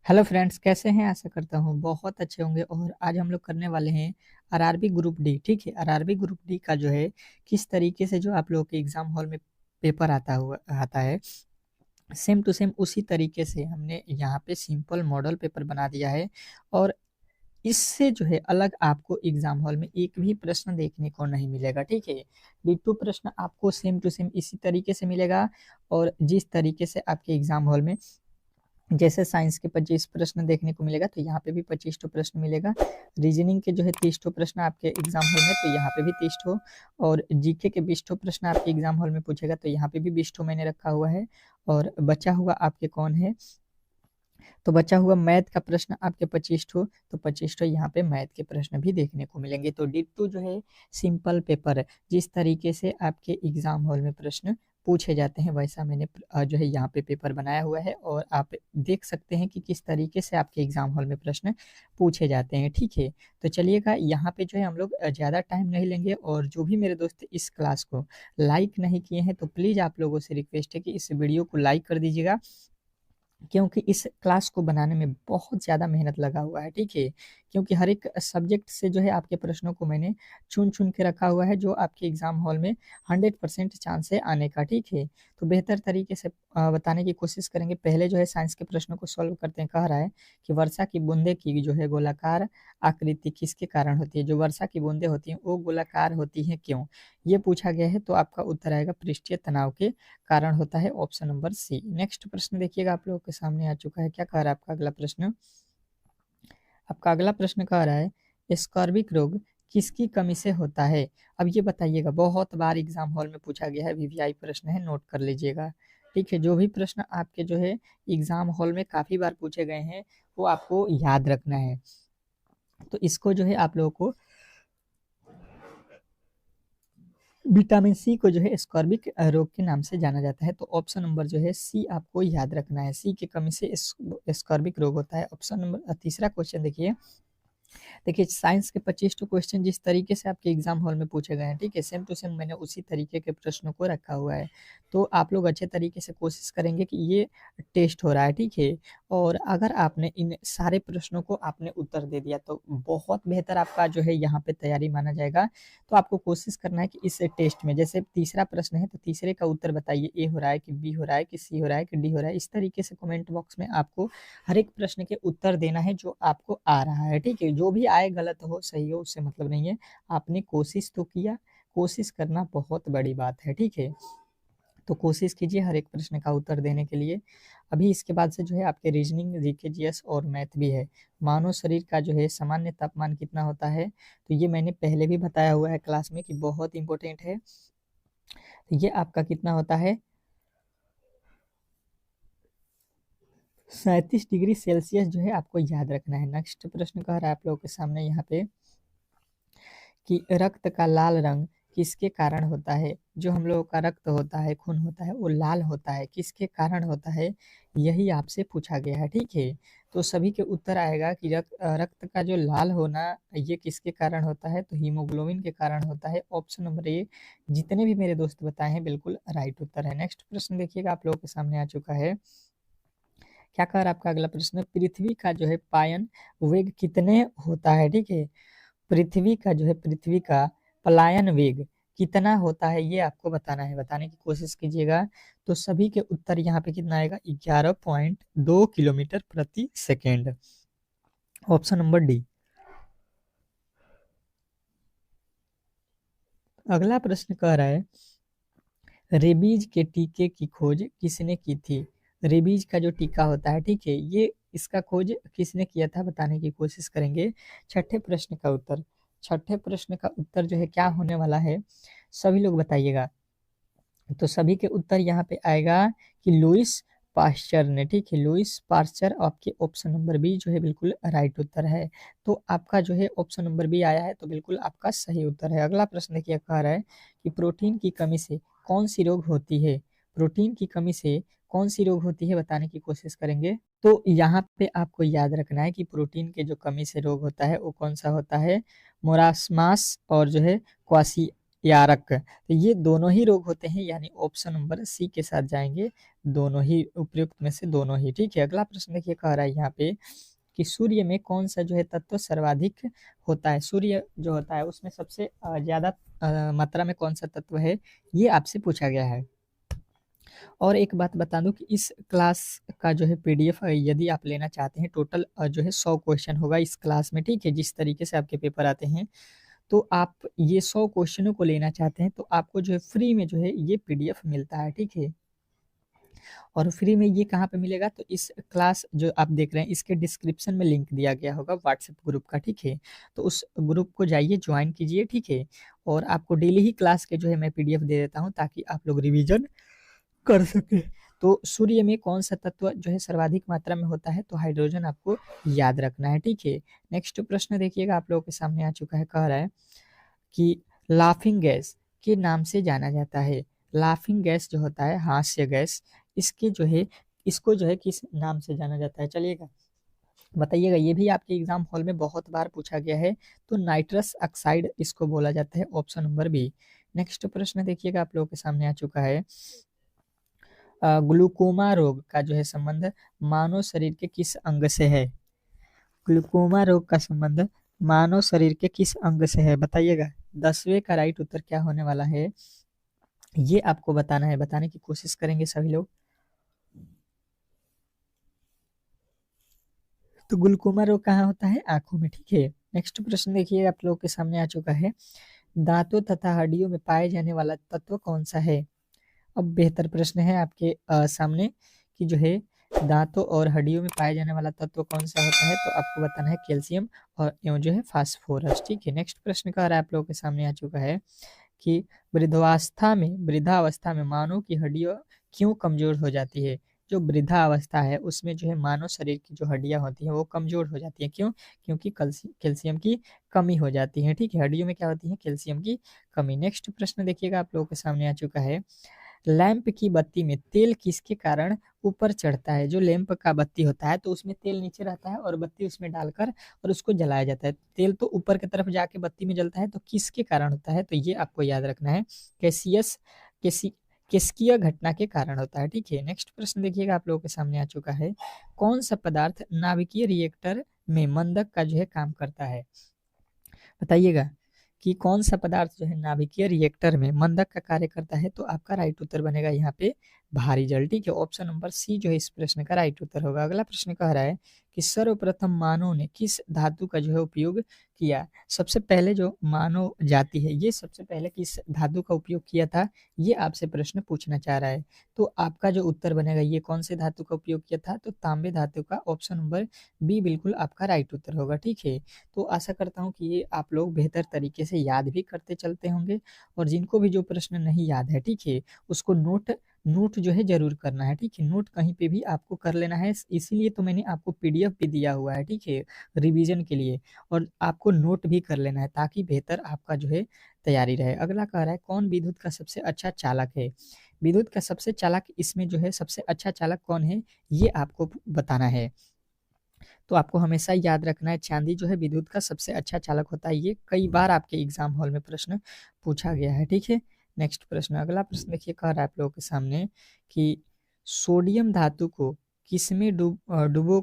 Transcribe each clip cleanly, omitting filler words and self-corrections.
Hello friends, कैसे हैं? आशा करता हूँ बहुत अच्छे होंगे। और आज हम लोग करने वाले हैं आरआरबी ग्रुप डी। ठीक है, आरआरबी ग्रुप डी का जो है किस तरीके से जो आप लोगों के एग्जाम हॉल में पेपर आता है, सेम टू सेम उसी तरीके से हमने यहाँ पे सिंपल मॉडल पेपर बना दिया है। और इससे जो है अलग आपको एग्जाम हॉल में एक भी प्रश्न देखने को नहीं मिलेगा। ठीक है, डिट्टो प्रश्न आपको सेम टू सेम इसी तरीके से मिलेगा। और जिस तरीके से आपके एग्जाम हॉल में जैसे साइंस के 25 प्रश्न देखने को मिलेगा, तो यहाँ पे भी 25 प्रश्न मिलेगा। रीजनिंग के जो है 30 प्रश्न आपके एग्जाम हॉल में, तो यहाँ पे भी 30। और जीके के 20 प्रश्न आपके एग्जाम हॉल में पूछेगा, तो यहाँ पे भी 20 मैंने रखा हुआ है। और बचा हुआ आपके कौन है? तो बचा हुआ मैथ का प्रश्न आपके 25, तो 25 यहाँ पे मैथ के प्रश्न भी देखने को मिलेंगे। तो डिट्टो जो है सिंपल पेपर जिस तरीके से आपके एग्जाम हॉल में प्रश्न पूछे जाते हैं, वैसा मैंने जो है यहाँ पे पेपर बनाया हुआ है। और आप देख सकते हैं कि किस तरीके से आपके एग्जाम हॉल में प्रश्न पूछे जाते हैं। ठीक है, तो चलिएगा यहाँ पे जो है हम लोग ज़्यादा टाइम नहीं लेंगे। और जो भी मेरे दोस्त इस क्लास को लाइक नहीं किए हैं, तो प्लीज़ आप लोगों से रिक्वेस्ट है कि इस वीडियो को लाइक कर दीजिएगा, क्योंकि इस क्लास को बनाने में बहुत ज़्यादा मेहनत लगा हुआ है। ठीक है, क्योंकि हर एक सब्जेक्ट से जो है आपके प्रश्नों को मैंने चुन चुन के रखा हुआ है, जो आपके एग्जाम हॉल में 100% चांस है आने का। ठीक है, तो बेहतर तरीके से बताने की कोशिश करेंगे। पहले जो है साइंस के प्रश्नों को सॉल्व करते हैं। कह रहा है कि वर्षा की बूंदे की जो है गोलाकार आकृति किसके कारण होती है? जो वर्षा की बूंदे होती हैं वो गोलाकार होती हैं क्यों? ये पूछा गया है। तो आपका उत्तर आएगा पृष्ठीय तनाव के कारण होता है, ऑप्शन नंबर सी। नेक्स्ट प्रश्न देखिएगा, आप लोगों के सामने आ चुका है। क्या कह रहा है आपका अगला प्रश्न? आपका अगला प्रश्न कह रहा है स्कॉर्बिक रोग किसकी कमी से होता है? अब ये बताइएगा, बहुत बार एग्जाम हॉल में पूछा गया है, वीवीआई प्रश्न है, नोट कर लीजिएगा। ठीक है, जो भी प्रश्न आपके जो है एग्जाम हॉल में काफी बार पूछे गए हैं, वो आपको याद रखना है। तो इसको जो है आप लोगों को विटामिन सी को जो है स्कॉर्बिक रोग के नाम से जाना जाता है। तो ऑप्शन नंबर जो है सी आपको याद रखना है। सी की कमी से स्कॉर्बिक रोग होता है। ऑप्शन नंबर तीसरा क्वेश्चन देखिए। देखिए, साइंस के 25 क्वेश्चन जिस तरीके से आपके एग्जाम हॉल में पूछे गए हैं, ठीक है, सेम टू सेम मैंने उसी तरीके के प्रश्नों को रखा हुआ है। तो आप लोग अच्छे तरीके से कोशिश करेंगे कि ये टेस्ट हो रहा है। ठीक है, और अगर आपने इन सारे प्रश्नों को आपने उत्तर दे दिया, तो बहुत बेहतर आपका जो है यहाँ पे तैयारी माना जाएगा। तो आपको कोशिश करना है कि इस टेस्ट में, जैसे तीसरा प्रश्न है, तो तीसरे का उत्तर बताइए, ए हो रहा है कि बी हो रहा है कि सी हो रहा है कि डी हो रहा है। इस तरीके से कमेंट बॉक्स में आपको हर एक प्रश्न के उत्तर देना है जो आपको आ रहा है। ठीक है, जो भी आए, गलत हो सही हो उससे मतलब नहीं है, आपने कोशिश तो किया। कोशिश करना बहुत बड़ी बात है। ठीक है, तो कोशिश कीजिए हर एक प्रश्न का उत्तर देने के लिए। अभी इसके बाद से जो है आपके रीजनिंग, जीके, जीएस और मैथ भी है। मानव शरीर का जो है सामान्य तापमान कितना होता है? तो ये मैंने पहले भी बताया हुआ है क्लास में कि बहुत इंपॉर्टेंट है। तो ये आपका कितना होता है? 37 डिग्री सेल्सियस जो है आपको याद रखना है। नेक्स्ट प्रश्न कह रहा है आप लोगों के सामने यहाँ पे कि रक्त का लाल रंग किसके कारण होता है? जो हम लोगों का रक्त होता है, खून होता है, वो लाल होता है, किसके कारण होता है? यही आपसे पूछा गया है। ठीक है, तो सभी के उत्तर आएगा कि रक्त का जो लाल होना, ये किसके कारण होता है? तो हीमोग्लोबिन के कारण होता है। ऑप्शन नंबर ए, जितने भी मेरे दोस्त बताए हैं, बिल्कुल राइट उत्तर है। नेक्स्ट प्रश्न देखिएगा, आप लोगों के सामने आ चुका है। क्या कह रहा है आपका अगला प्रश्न? पृथ्वी का जो है पायन वेग कितने होता है? ठीक है, पृथ्वी का पलायन वेग कितना होता है, ये आपको बताना है, बताने की कोशिश कीजिएगा। तो सभी के उत्तर यहाँ पे कितना आएगा? 11.2 किलोमीटर प्रति सेकेंड। Option number D. अगला प्रश्न कह रहा है रेबीज के टीके की खोज किसने की थी? रेबीज का जो टीका होता है, ठीक है, ये इसका खोज किसने किया था, बताने की कोशिश करेंगे। छठे प्रश्न का उत्तर जो है क्या होने वाला है, सभी लोग बताइएगा। तो सभी के उत्तर यहाँ पे आएगा कि लुइस पास्चर ने। ठीक है, लुइस पास्चर आपके ऑप्शन नंबर बी जो है बिल्कुल राइट उत्तर है। तो आपका जो है ऑप्शन नंबर बी आया है, तो बिल्कुल आपका सही उत्तर है। अगला प्रश्न देखिए, कह रहा है कि प्रोटीन की कमी से कौन सी रोग होती है? प्रोटीन की कमी से कौन सी रोग होती है, बताने की कोशिश करेंगे। तो यहाँ पे आपको याद रखना है कि प्रोटीन के जो कमी से रोग होता है वो कौन सा होता है? मोरास्मास और जो है क्वासी यारक। तो ये दोनों ही रोग होते हैं, यानी ऑप्शन नंबर सी के साथ जाएंगे, दोनों ही उपयुक्त में से दोनों ही। ठीक है, अगला प्रश्न देखिए, कह रहा है यहाँ पे कि सूर्य में कौन सा जो है तत्व सर्वाधिक होता है। सूर्य जो होता है उसमें सबसे ज्यादा मात्रा में कौन सा तत्व है, ये आपसे पूछा गया है। और एक बात बता दूं कि इस क्लास का जो है पीडीएफ यदि आप लेना चाहते हैं, टोटल जो है 100 क्वेश्चन होगा इस क्लास में। ठीक है, जिस तरीके से आपके पेपर आते हैं, तो आप ये 100 क्वेश्चनों को लेना चाहते हैं तो आपको जो है फ्री में जो है ये पीडीएफ मिलता है। ठीक है, और फ्री में ये कहाँ पे मिलेगा, तो इस क्लास जो आप देख रहे हैं इसके डिस्क्रिप्शन में लिंक दिया गया होगा व्हाट्सएप ग्रुप का। ठीक है, तो उस ग्रुप को जाइए, ज्वाइन कीजिए। ठीक है, और आपको डेली ही क्लास के जो है मैं पीडीएफ दे देता हूँ ताकि आप लोग रिवीजन कर सके। तो सूर्य में कौन सा तत्व जो है सर्वाधिक मात्रा में होता है, तो हाइड्रोजन आपको याद रखना है। ठीक है, नेक्स्ट प्रश्न देखिएगा, आप लोगों के सामने आ चुका है, कह रहा है कि लाफिंग गैस के नाम से जाना जाता है। लाफिंग गैस जो होता है, हास्य गैस, इसके जो है इसको जो है किस नाम से जाना जाता है, चलिएगा बताइएगा। ये भी आपके एग्जाम हॉल में बहुत बार पूछा गया है, तो नाइट्रस ऑक्साइड इसको बोला जाता है, ऑप्शन नंबर बी। नेक्स्ट प्रश्न देखिएगा, आप लोगों के सामने आ चुका है, ग्लूकोमा रोग का जो है संबंध मानव शरीर के किस अंग से है। ग्लूकोमा रोग का संबंध मानव शरीर के किस अंग से है, बताइएगा। 10वें का राइट उत्तर क्या होने वाला है, ये आपको बताना है, बताने की कोशिश करेंगे सभी लोग। तो ग्लूकोमा रोग कहाँ होता है, आंखों में। ठीक है, नेक्स्ट प्रश्न देखिए, आप लोगों के सामने आ चुका है, दांतों तथा हड्डियों में पाए जाने वाला तत्व कौन सा है। अब बेहतर प्रश्न है आपके सामने कि जो है दांतों और हड्डियों में पाए जाने वाला तत्व कौन सा होता है, तो आपको बताना है कैल्शियम और एवं जो है फास्फोरस। ठीक है, नेक्स्ट प्रश्न का आप लोगों के सामने आ चुका है कि वृद्धावस्था में मानव की हड्डियां क्यों कमजोर हो जाती है। जो वृद्धावस्था है उसमें जो है मानव शरीर की जो हड्डियां होती हैं वो कमजोर हो जाती हैं, क्यों, क्योंकि कैल्शियम की कमी हो जाती है। ठीक है, हड्डियों में क्या होती है, कैल्शियम की कमी। नेक्स्ट प्रश्न देखिएगा, आप लोगों के सामने आ चुका है, लैंप की बत्ती में तेल किसके कारण ऊपर चढ़ता है। जो लैंप का बत्ती होता है तो उसमें तेल नीचे रहता है और बत्ती उसमें डालकर और उसको जलाया जाता है, तेल तो ऊपर की तरफ जाके बत्ती में जलता है, तो किसके कारण होता है, तो ये आपको याद रखना है, कैसियस कैसी किसकीय घटना के कारण होता है। ठीक है, नेक्स्ट प्रश्न देखिएगा, आप लोगों के सामने आ चुका है, कौन सा पदार्थ नाभिकीय रिएक्टर में मंदक का जो है काम करता है, बताइएगा कि कौन सा पदार्थ जो है नाभिकीय रिएक्टर में मंदक का कार्य करता है, तो आपका राइट उत्तर बनेगा यहाँ पे भारी जल। ठीक है, ऑप्शन नंबर सी जो है इस प्रश्न का राइट उत्तर होगा। अगला प्रश्न कह रहा है कि सर्वप्रथम मानव ने किस धातु का जो है उपयोग किया। सबसे पहले जो मानव जाति है ये सबसे पहले किस धातु का उपयोग किया था, ये आपसे प्रश्न पूछना चाह रहा है। तो आपका जो उत्तर बनेगा, ये कौन से धातु का उपयोग किया था, तो तांबे धातु का, ऑप्शन नंबर बी बिल्कुल आपका राइट उत्तर होगा। ठीक है, तो आशा करता हूँ कि ये आप लोग बेहतर तरीके से याद भी करते चलते होंगे, और जिनको भी जो प्रश्न नहीं याद है, ठीक है, उसको नोट नोट जो है जरूर करना है। ठीक है, नोट कहीं पे भी आपको कर लेना है, इसीलिए तो मैंने आपको पीडीएफ भी दिया हुआ है। ठीक है, रिवीजन के लिए, और आपको नोट भी कर लेना है ताकि बेहतर आपका जो है तैयारी रहे। अगला कह रहा है, कौन विद्युत का सबसे अच्छा चालक है। विद्युत का सबसे चालक, इसमें जो है सबसे अच्छा चालक कौन है, ये आपको बताना है। तो आपको हमेशा याद रखना है, चांदी जो है विद्युत का सबसे अच्छा चालक होता है, ये कई बार आपके एग्जाम हॉल में प्रश्न पूछा गया है। ठीक है, नेक्स्ट प्रश्न, अगला प्रश्न देखिए, कह रहा है आप लोगों के सामने कि सोडियम धातु को किसमें डुबो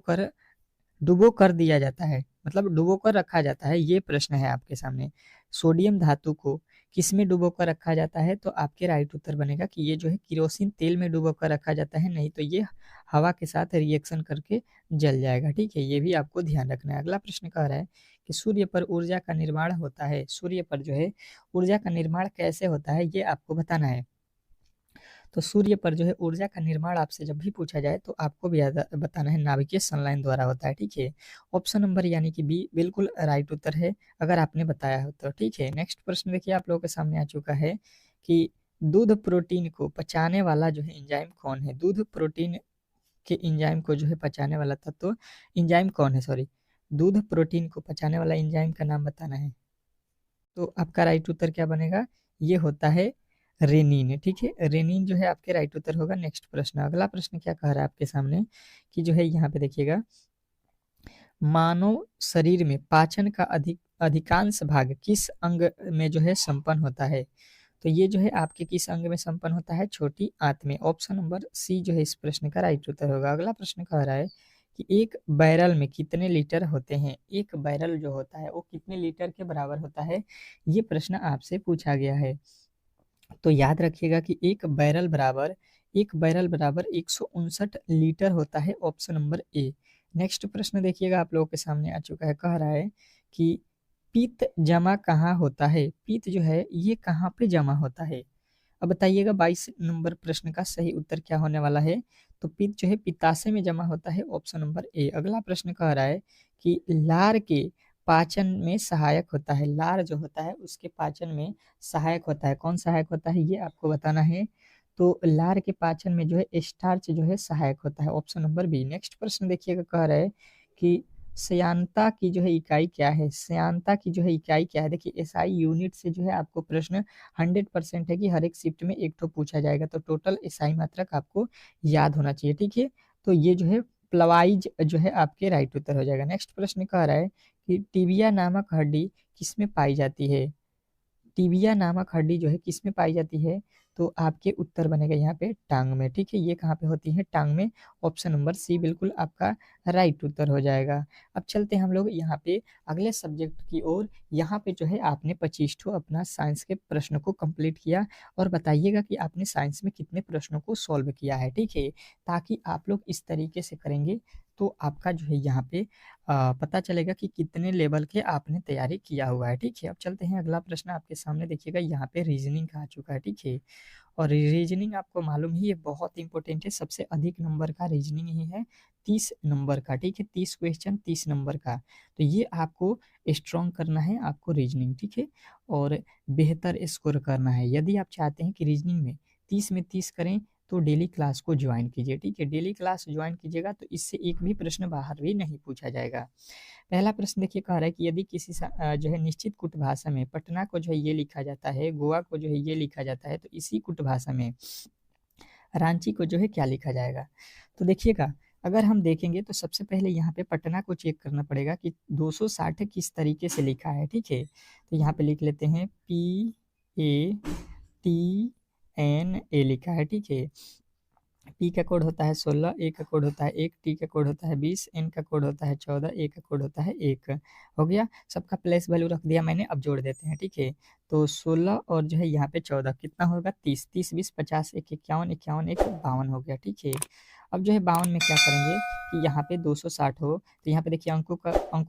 कर दिया जाता है, मतलब डुबो कर रखा जाता है, ये प्रश्न है आपके सामने। सोडियम धातु को किसमें डुबो कर रखा जाता है, तो आपके राइट उत्तर बनेगा कि ये जो है किरोसिन तेल में डुबो कर रखा जाता है, नहीं तो ये हवा के साथ रिएक्शन करके जल जाएगा। ठीक है, ये भी आपको ध्यान रखना है। अगला प्रश्न कह रहा है कि सूर्य पर ऊर्जा का निर्माण होता है, सूर्य पर जो है ऊर्जा का निर्माण कैसे होता है, ये आपको बताना है। तो सूर्य पर जो है ऊर्जा का निर्माण आपसे जब भी पूछा जाए तो आपको भी बताना है, नाभिकीय संलयन द्वारा होता है। ठीक है, ऑप्शन नंबर यानी कि बी बिल्कुल राइट उत्तर है, अगर आपने बताया हो तो। ठीक है, नेक्स्ट प्रश्न देखिए, आप लोगों के सामने आ चुका है कि दूध प्रोटीन को पचाने वाला जो है एंजाइम कौन है। दूध प्रोटीन के एंजाइम को जो है पचाने वाला तत्व, एंजाइम कौन है, सॉरी, दूध प्रोटीन को पचाने वाला एंजाइम का नाम बताना है। तो आपका राइट उत्तर क्या बनेगा, ये होता है रेनिन। ठीक है, रेनिन जो है आपके राइट उत्तर होगा। नेक्स्ट प्रश्न, अगला प्रश्न क्या कह रहा है आपके सामने कि जो है यहाँ पे देखिएगा, मानव शरीर में पाचन का अधिकांश भाग किस अंग में जो है संपन्न होता है? तो ये जो है आपके किस अंग में संपन्न होता है? छोटी आंत में। ऑप्शन नंबर सी जो है इस प्रश्न का राइट उत्तर होगा। अगला प्रश्न कह रहा है कि एक बैरल में कितने लीटर होते हैं? एक बैरल जो होता है वो कितने लीटर के बराबर होता है? ये प्रश्न आपसे पूछा गया है। तो याद रखिएगा कि एक बैरल बराबर 159 लीटर होता है। Option number A. नेक्स्ट प्रश्न देखिएगा आप लोगों के सामने आ चुका है। कह रहा है कि पित्त जमा कहाँ होता है? पित्त जो है ये कहाँ पे जमा होता है? अब बताइएगा 22 नंबर प्रश्न का सही उत्तर क्या होने वाला है? तो पित्त जो है पित्ताशय में जमा होता है। Option number A. अगला प्रश्न कह रहा है कि लार के पाचन में सहायक होता है। लार जो होता है उसके पाचन में सहायक होता है। कौन सहायक होता है ये आपको बताना है। तो लार के पाचन में जो है स्टार्च जो है सहायक होता है। Option number B. नेक्स्ट प्रश्न देखिएगा कह रहा है कि श्यानता की जो है इकाई क्या है? श्यानता की जो है इकाई क्या है? देखिए एसआई यूनिट से जो है आपको प्रश्न 100% है कि हर एक शिफ्ट में एक तो पूछा जाएगा। तो टोटल एसआई मात्रक आपको याद होना चाहिए। ठीक है, तो ये जो है प्लवाइज जो है आपके राइट उत्तर हो जाएगा। नेक्स्ट प्रश्न कह रहा है कि टिबिया नामक हड्डी किसमें पाई जाती है? टिबिया नामक हड्डी जो है किसमें पाई जाती है? तो आपके उत्तर बनेगा यहाँ पे टांग में। ठीक है, ये कहाँ पे होती है? टांग में। ऑप्शन नंबर सी बिल्कुल आपका राइट उत्तर हो जाएगा। अब चलते हैं हम लोग यहाँ पे अगले सब्जेक्ट की ओर। यहाँ पे जो है आपने 25 ठो अपना साइंस के प्रश्न को कंप्लीट किया और बताइएगा कि आपने साइंस में कितने प्रश्नों को सॉल्व किया है। ठीक है, ताकि आप लोग इस तरीके से करेंगे तो आपका जो है यहाँ पे पता चलेगा कि कितने लेवल के आपने तैयारी किया हुआ है। ठीक है, अब चलते हैं अगला प्रश्न आपके सामने। देखिएगा यहाँ पे रीजनिंग का आ चुका है। ठीक है, और रीजनिंग आपको मालूम ही है बहुत इंपॉर्टेंट है। सबसे अधिक नंबर का रीजनिंग ही है, 30 नंबर का। ठीक है, 30 क्वेश्चन 30 नंबर का। तो ये आपको स्ट्रॉन्ग करना है आपको रीजनिंग। ठीक है, और बेहतर स्कोर करना है। यदि आप चाहते हैं कि रीजनिंग में 30 में 30 करें तो डेली क्लास को ज्वाइन कीजिए। ठीक है, डेली क्लास ज्वाइन कीजिएगा तो इससे एक भी प्रश्न बाहर भी नहीं पूछा जाएगा। पहला प्रश्न देखिए कह रहा है कि यदि किसी जो है निश्चित कुट भाषा में पटना को जो है ये लिखा जाता है, गोवा को जो है ये लिखा जाता है, तो इसी कुट भाषा में रांची को जो है क्या लिखा जाएगा? तो देखिएगा अगर हम देखेंगे तो सबसे पहले यहाँ पे पटना को चेक करना पड़ेगा कि 260 किस तरीके से लिखा है। ठीक है, तो यहाँ पे लिख लेते हैं PATNA लिखा है। ठीक है, पी का कोड होता है 16, ए का कोड होता है 1, टी का कोड होता है 20, एन का कोड होता है 14, ए का कोड होता है 1। हो गया, सबका प्लेस वैल्यू रख दिया मैंने। अब जोड़ देते हैं। ठीक है, तो 16 और जो है यहाँ पे 14 कितना होगा? 30। 30 20 50 1 51 51 1 52 हो गया। ठीक है, अब जो है 52 में क्या करेंगे कि यहाँ पे 260 हो तो यहाँ पे देखिए अंकों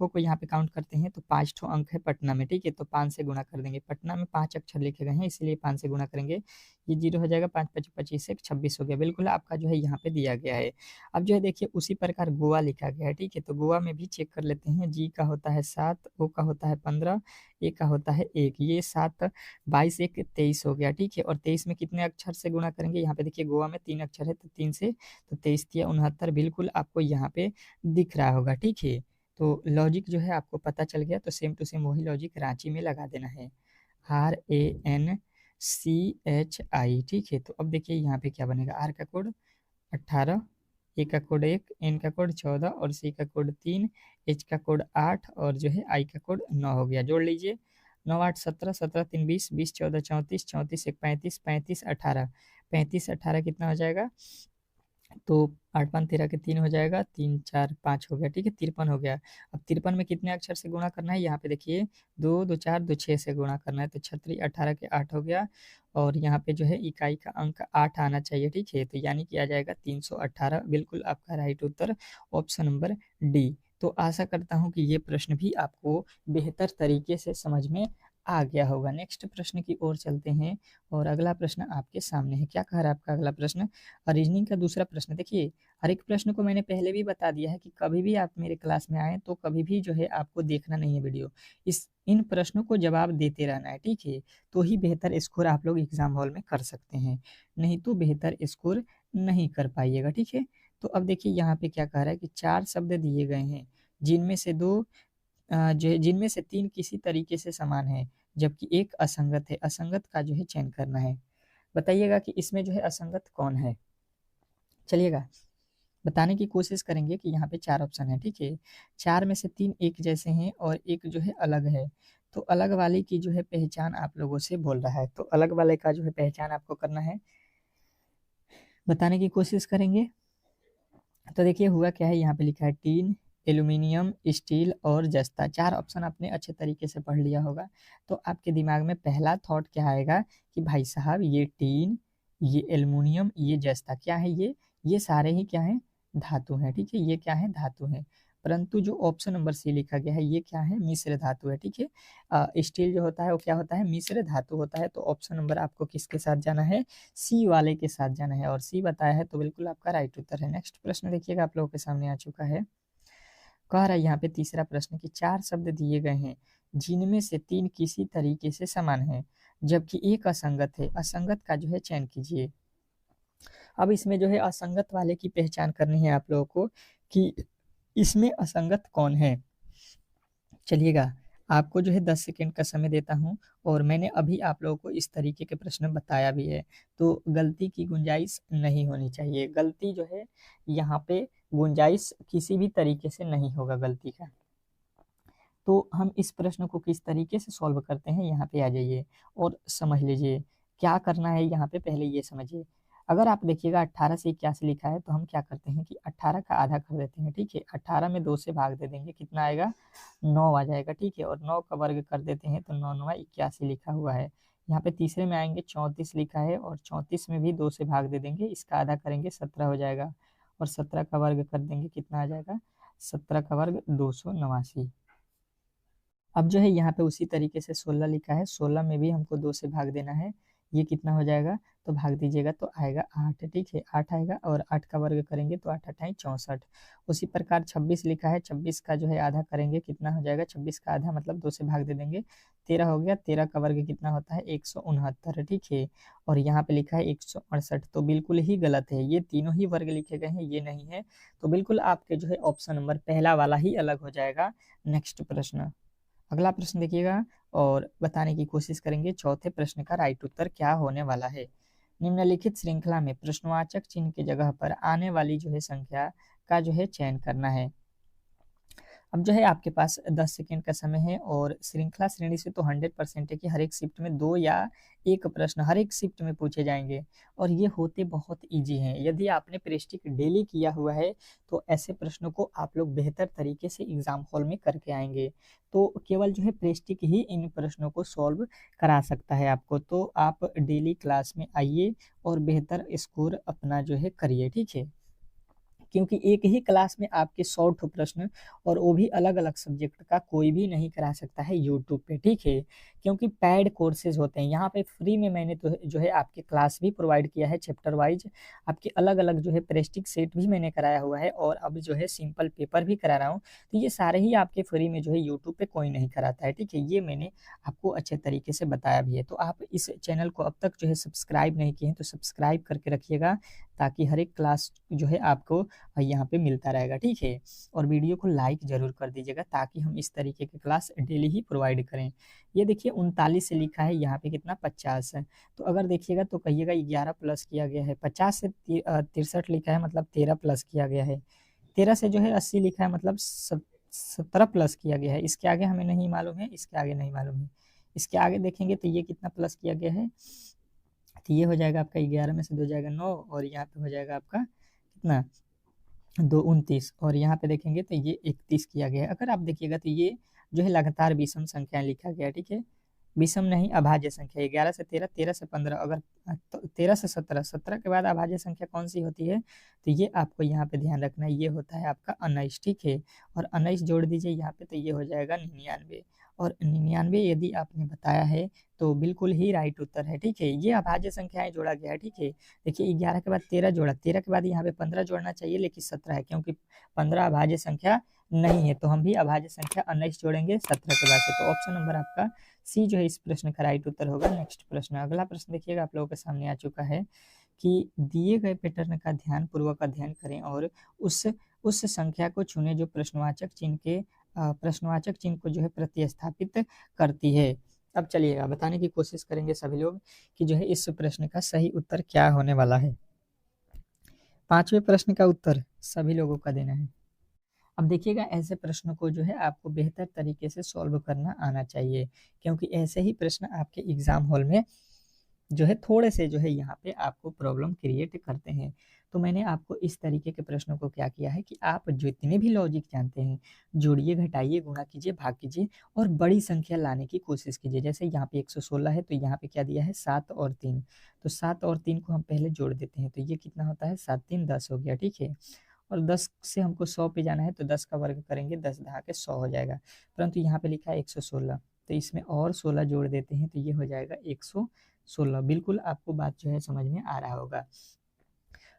को यहाँ पे काउंट करते हैं तो 5 ठो अंक है पटना में। ठीक है, तो 5 से गुणा कर देंगे। पटना में 5 अक्षर लिखे गए हैं इसलिए 5 से गुणा करेंगे। ये 0 हो जाएगा, 5 5 25 1 26 हो गया। बिल्कुल आपका जो है यहाँ पे दिया गया है। अब जो है देखिए उसी प्रकार गोवा लिखा गया है। ठीक है, तो गोवा में भी चेक कर लेते हैं। जी का होता है 7, ओ का होता है 15, ए का होता है 1। ये 7 22 1 23 हो गया। ठीक है, और 23 में कितने अक्षर से गुणा करेंगे? यहाँ पे देखिए गोवा में 3 अक्षर है तो 3 से, तो 23 तिया 69 बिल्कुल आपको यहाँ पे दिख रहा होगा। ठीक है, तो लॉजिक जो है आपको पता चल गया। तो सेम टू सेम वही लॉजिक रांची में लगा देना है, RANCHI। ठीक है, तो अब देखिए यहाँ पे क्या बनेगा। आर का कोड 18, ए का कोड 1, एन का कोड 14 और सी का कोड 3, एच का कोड 8 और जो है आई का कोड 9 हो गया। जोड़ लीजिए, 9 8 17, 17 3 20, 20 14 34, 34 1 35, 35 18, 35 18 कितना हो जाएगा? तो 8 5 13 के 3 हो जाएगा, 3 4 5 हो गया। ठीक है, 53 हो गया। अब 53 में कितने अक्षर से गुणा करना है? यहाँ पे देखिए 2 2 4 2 6 से गुणा करना है तो 36 18 के 8 हो गया। और यहाँ पे जो है इकाई का अंक 8 आना चाहिए। ठीक है, तो यानी कि आ जाएगा 318। बिल्कुल आपका राइट उत्तर ऑप्शन नंबर डी। तो आशा करता हूँ कि ये प्रश्न भी आपको बेहतर तरीके से समझ में आ गया होगा। नेक्स्ट प्रश्न की ओर चलते हैं और अगला प्रश्न आपके सामने है। क्या कह रहा है आपका अगला प्रश्न? रीजनिंग का दूसरा प्रश्न। देखिए हर एक प्रश्न को मैंने पहले भी बता दिया है कि कभी भी आप मेरे क्लास में आए तो कभी भी जो है आपको देखना नहीं है वीडियो, इन प्रश्नों को जवाब देते रहना है। ठीक है, तो ही बेहतर स्कोर आप लोग एग्जाम हॉल में कर सकते हैं, नहीं तो बेहतर स्कोर नहीं कर पाइएगा। ठीक है, तो अब देखिए यहाँ पे क्या कह रहा है कि 4 शब्द दिए गए हैं जिनमें से जिनमें से 3 किसी तरीके से समान है जबकि एक असंगत है। असंगत का जो है चयन करना है। बताइएगा कि इसमें जो है असंगत कौन है? चलिएगा बताने की कोशिश करेंगे कि यहाँ पे 4 ऑप्शन है, ठीक है। 4 में से 3 एक जैसे हैं और एक जो है अलग है। तो अलग वाले की जो है पहचान आप लोगों से बोल रहा है। तो अलग वाले का जो है पहचान आपको करना है, बताने की कोशिश करेंगे। तो देखिए हुआ क्या है, यहाँ पे लिखा है टीन, एल्यूमिनियम, स्टील और जस्ता। 4 ऑप्शन आपने अच्छे तरीके से पढ़ लिया होगा। तो आपके दिमाग में पहला थॉट क्या आएगा कि भाई साहब ये टीन, ये एल्यूमिनियम, ये जस्ता क्या है, ये सारे ही क्या है, धातु हैं, ठीक है। ये क्या है, धातु हैं। परंतु जो ऑप्शन नंबर सी लिखा गया है ये क्या है, मिश्र धातु है, ठीक है। स्टील जो होता है वो क्या होता है, मिश्र धातु होता है। तो ऑप्शन नंबर आपको किसके साथ जाना है, सी वाले के साथ जाना है, और सी बताया है तो बिल्कुल आपका राइट उत्तर है। नेक्स्ट प्रश्न देखिएगा आप लोगों के सामने आ चुका है। कह रहा है यहाँ पे तीसरा प्रश्न कि 4 शब्द दिए गए हैं जिनमें से 3 किसी तरीके से समान है जबकि एक असंगत है। असंगत का जो है चयन कीजिए। अब इसमें जो है असंगत वाले की पहचान करनी है आप लोगों को कि इसमें असंगत कौन है। चलिएगा, आपको जो है 10 सेकंड का समय देता हूँ, और मैंने अभी आप लोगों को इस तरीके के प्रश्न बताया भी है। तो गलती की गुंजाइश नहीं होनी चाहिए। गलती जो है यहाँ पे गुंजाइश किसी भी तरीके से नहीं होगा गलती का। तो हम इस प्रश्न को किस तरीके से सॉल्व करते हैं, यहाँ पे आ जाइए और समझ लीजिए क्या करना है। यहाँ पे पहले ये समझिए, अगर आप देखिएगा 18 से 81 लिखा है तो हम क्या करते हैं कि 18 का आधा कर देते हैं, ठीक है। 18 में 2 से भाग दे देंगे, कितना आएगा, 9 आ जाएगा, ठीक है। और 9 का वर्ग कर देते हैं तो 9 9 81 लिखा हुआ है। यहाँ पे तीसरे में आएंगे 34 लिखा है, और 34 में भी 2 से भाग दे देंगे, इसका आधा करेंगे 17 हो जाएगा, और 17 का वर्ग कर देंगे, कितना आ जाएगा, 17 का वर्ग 289। अब जो है यहाँ पे उसी तरीके से 16 लिखा है, 16 में भी हमको 2 से भाग देना है, ये कितना हो जाएगा, तो भाग दीजिएगा तो आएगा 8, ठीक है। 8 आएगा, और 8 का वर्ग करेंगे तो 8 8 64। उसी प्रकार 26 लिखा है, 26 का जो है आधा करेंगे, कितना हो जाएगा, 26 का आधा मतलब 2 से भाग दे देंगे, 13 हो गया। 13 का वर्ग कितना होता है, 169, ठीक है। और यहाँ पे लिखा है 168, तो बिल्कुल ही गलत है, ये तीनों ही वर्ग लिखे गए हैं, ये नहीं है। तो बिल्कुल आपके जो है ऑप्शन नंबर पहला वाला ही अलग हो जाएगा। नेक्स्ट प्रश्न, अगला प्रश्न देखिएगा और बताने की कोशिश करेंगे चौथे प्रश्न का राइट उत्तर क्या होने वाला है। निम्नलिखित श्रृंखला में प्रश्नवाचक चिन्ह की जगह पर आने वाली जो है संख्या का जो है चयन करना है। अब जो है आपके पास 10 सेकेंड का समय है, और श्रृंखला श्रेणी से तो 100% है कि हर एक शिफ्ट में 2 या 1 प्रश्न हर एक शिफ्ट में पूछे जाएंगे, और ये होते बहुत इजी हैं। यदि आपने प्रेस्टिक डेली किया हुआ है तो ऐसे प्रश्नों को आप लोग बेहतर तरीके से एग्जाम हॉल में करके आएंगे। तो केवल जो है प्रेस्टिक ही इन प्रश्नों को सॉल्व करा सकता है आपको। तो आप डेली क्लास में आइए और बेहतर स्कोर अपना जो है करिए, ठीक है। क्योंकि एक ही क्लास में आपके 100 प्रश्न, और वो भी अलग अलग सब्जेक्ट का, कोई भी नहीं करा सकता है यूट्यूब पे, ठीक है। क्योंकि पेड कोर्सेज होते हैं यहाँ पे। फ्री में मैंने तो जो है आपके क्लास भी प्रोवाइड किया है, चैप्टर वाइज आपके अलग अलग जो है प्रेस्टिक सेट भी मैंने कराया हुआ है, और अब जो है सिंपल पेपर भी करा रहा हूँ। तो ये सारे ही आपके फ्री में जो है यूट्यूब पे कोई नहीं कराता है, ठीक है। ये मैंने आपको अच्छे तरीके से बताया भी है। तो आप इस चैनल को अब तक जो है सब्सक्राइब नहीं किए हैं तो सब्सक्राइब करके रखिएगा, ताकि हर एक क्लास जो है आपको यहाँ पे मिलता रहेगा, ठीक है। और वीडियो को लाइक जरूर कर दीजिएगा, ताकि हम इस तरीके की क्लास डेली ही प्रोवाइड करें। ये देखिए 39 से लिखा है, यहाँ पे कितना 50 है। तो अगर देखिएगा तो कहिएगा 11 प्लस किया गया है। 50 से 63 लिखा है मतलब 13 प्लस किया गया है। 13 से जो है 80 लिखा है मतलब 17 प्लस किया गया है। इसके आगे हमें नहीं मालूम है, इसके आगे नहीं मालूम है। इसके आगे देखेंगे तो ये कितना प्लस किया गया है, तो ये हो जाएगा आपका 11 में से 2 जाएगा 9, और यहाँ पे हो जाएगा आपका कितना, 2 29, और यहाँ पे देखेंगे तो ये 31 किया गया है। अगर आप देखिएगा तो ये जो है लगातार विषम संख्याएं लिखा गया है, ठीक है। विषम नहीं, अभाज्य संख्या। 11 से 13, 13 से 15, अगर 13 से 17, 17 के बाद अभाज्य संख्या कौन सी होती है, तो ये आपको यहाँ पे ध्यान रखना है, ये होता है आपका 19, ठीक है। और 19 जोड़ दीजिए यहाँ पे तो ये हो जाएगा 99, और 99 यदि आपने बताया है तो बिल्कुल ही राइट उत्तर है, ठीक है। ये अभाज्य संख्याएं जोड़ा गया है, ठीक है। देखिए 11 के बाद 13 जोड़ा, 13 के बाद यहाँ पे 15 जोड़ना चाहिए, लेकिन 17 है, क्योंकि 15 अभाज्य संख्या नहीं है। तो हम भी अभाज्य संख्या 19 जोड़ेंगे 17 के बाद से। तो ऑप्शन नंबर आपका सी जो है इस प्रश्न का राइट उत्तर होगा। नेक्स्ट प्रश्न, अगला प्रश्न देखिएगा आप लोगों के सामने आ चुका है कि दिए गए पैटर्न का ध्यान पूर्वक अध्ययन करें और उस संख्या को चुने जो प्रश्नवाचक चिन्ह को जो है प्रतिस्थापित करती है। अब चलिएगा बताने की कोशिश करेंगे सभी लोग कि जो है इस प्रश्न का सही उत्तर क्या होने वाला है। 5वें प्रश्न का उत्तर सभी लोगों का देना है। अब देखिएगा, ऐसे प्रश्नों को जो है आपको बेहतर तरीके से सॉल्व करना आना चाहिए, क्योंकि ऐसे ही प्रश्न आपके एग्जाम हॉल में जो है थोड़े से जो है यहाँ पे आपको प्रॉब्लम क्रिएट करते हैं। तो मैंने आपको इस तरीके के प्रश्नों को क्या किया है कि आप जितने भी लॉजिक जानते हैं, जोड़िए, घटाइए, गुणा कीजिए, भाग कीजिए और बड़ी संख्या लाने की कोशिश कीजिए। जैसे यहाँ पे 116 है, तो यहाँ पे क्या दिया है, 7 और 3। तो 7 और 3 को हम पहले जोड़ देते हैं, तो ये कितना होता है, 7 3 10 हो गया, ठीक है। और 10 से हमको 100 पे जाना है, तो 10 का वर्ग करेंगे, 10 दहा के 100 हो जाएगा। परंतु यहाँ पे लिखा है 116, तो इसमें और 16 जोड़ देते हैं, तो ये हो जाएगा 116। बिल्कुल आपको बात जो है समझ में आ रहा होगा।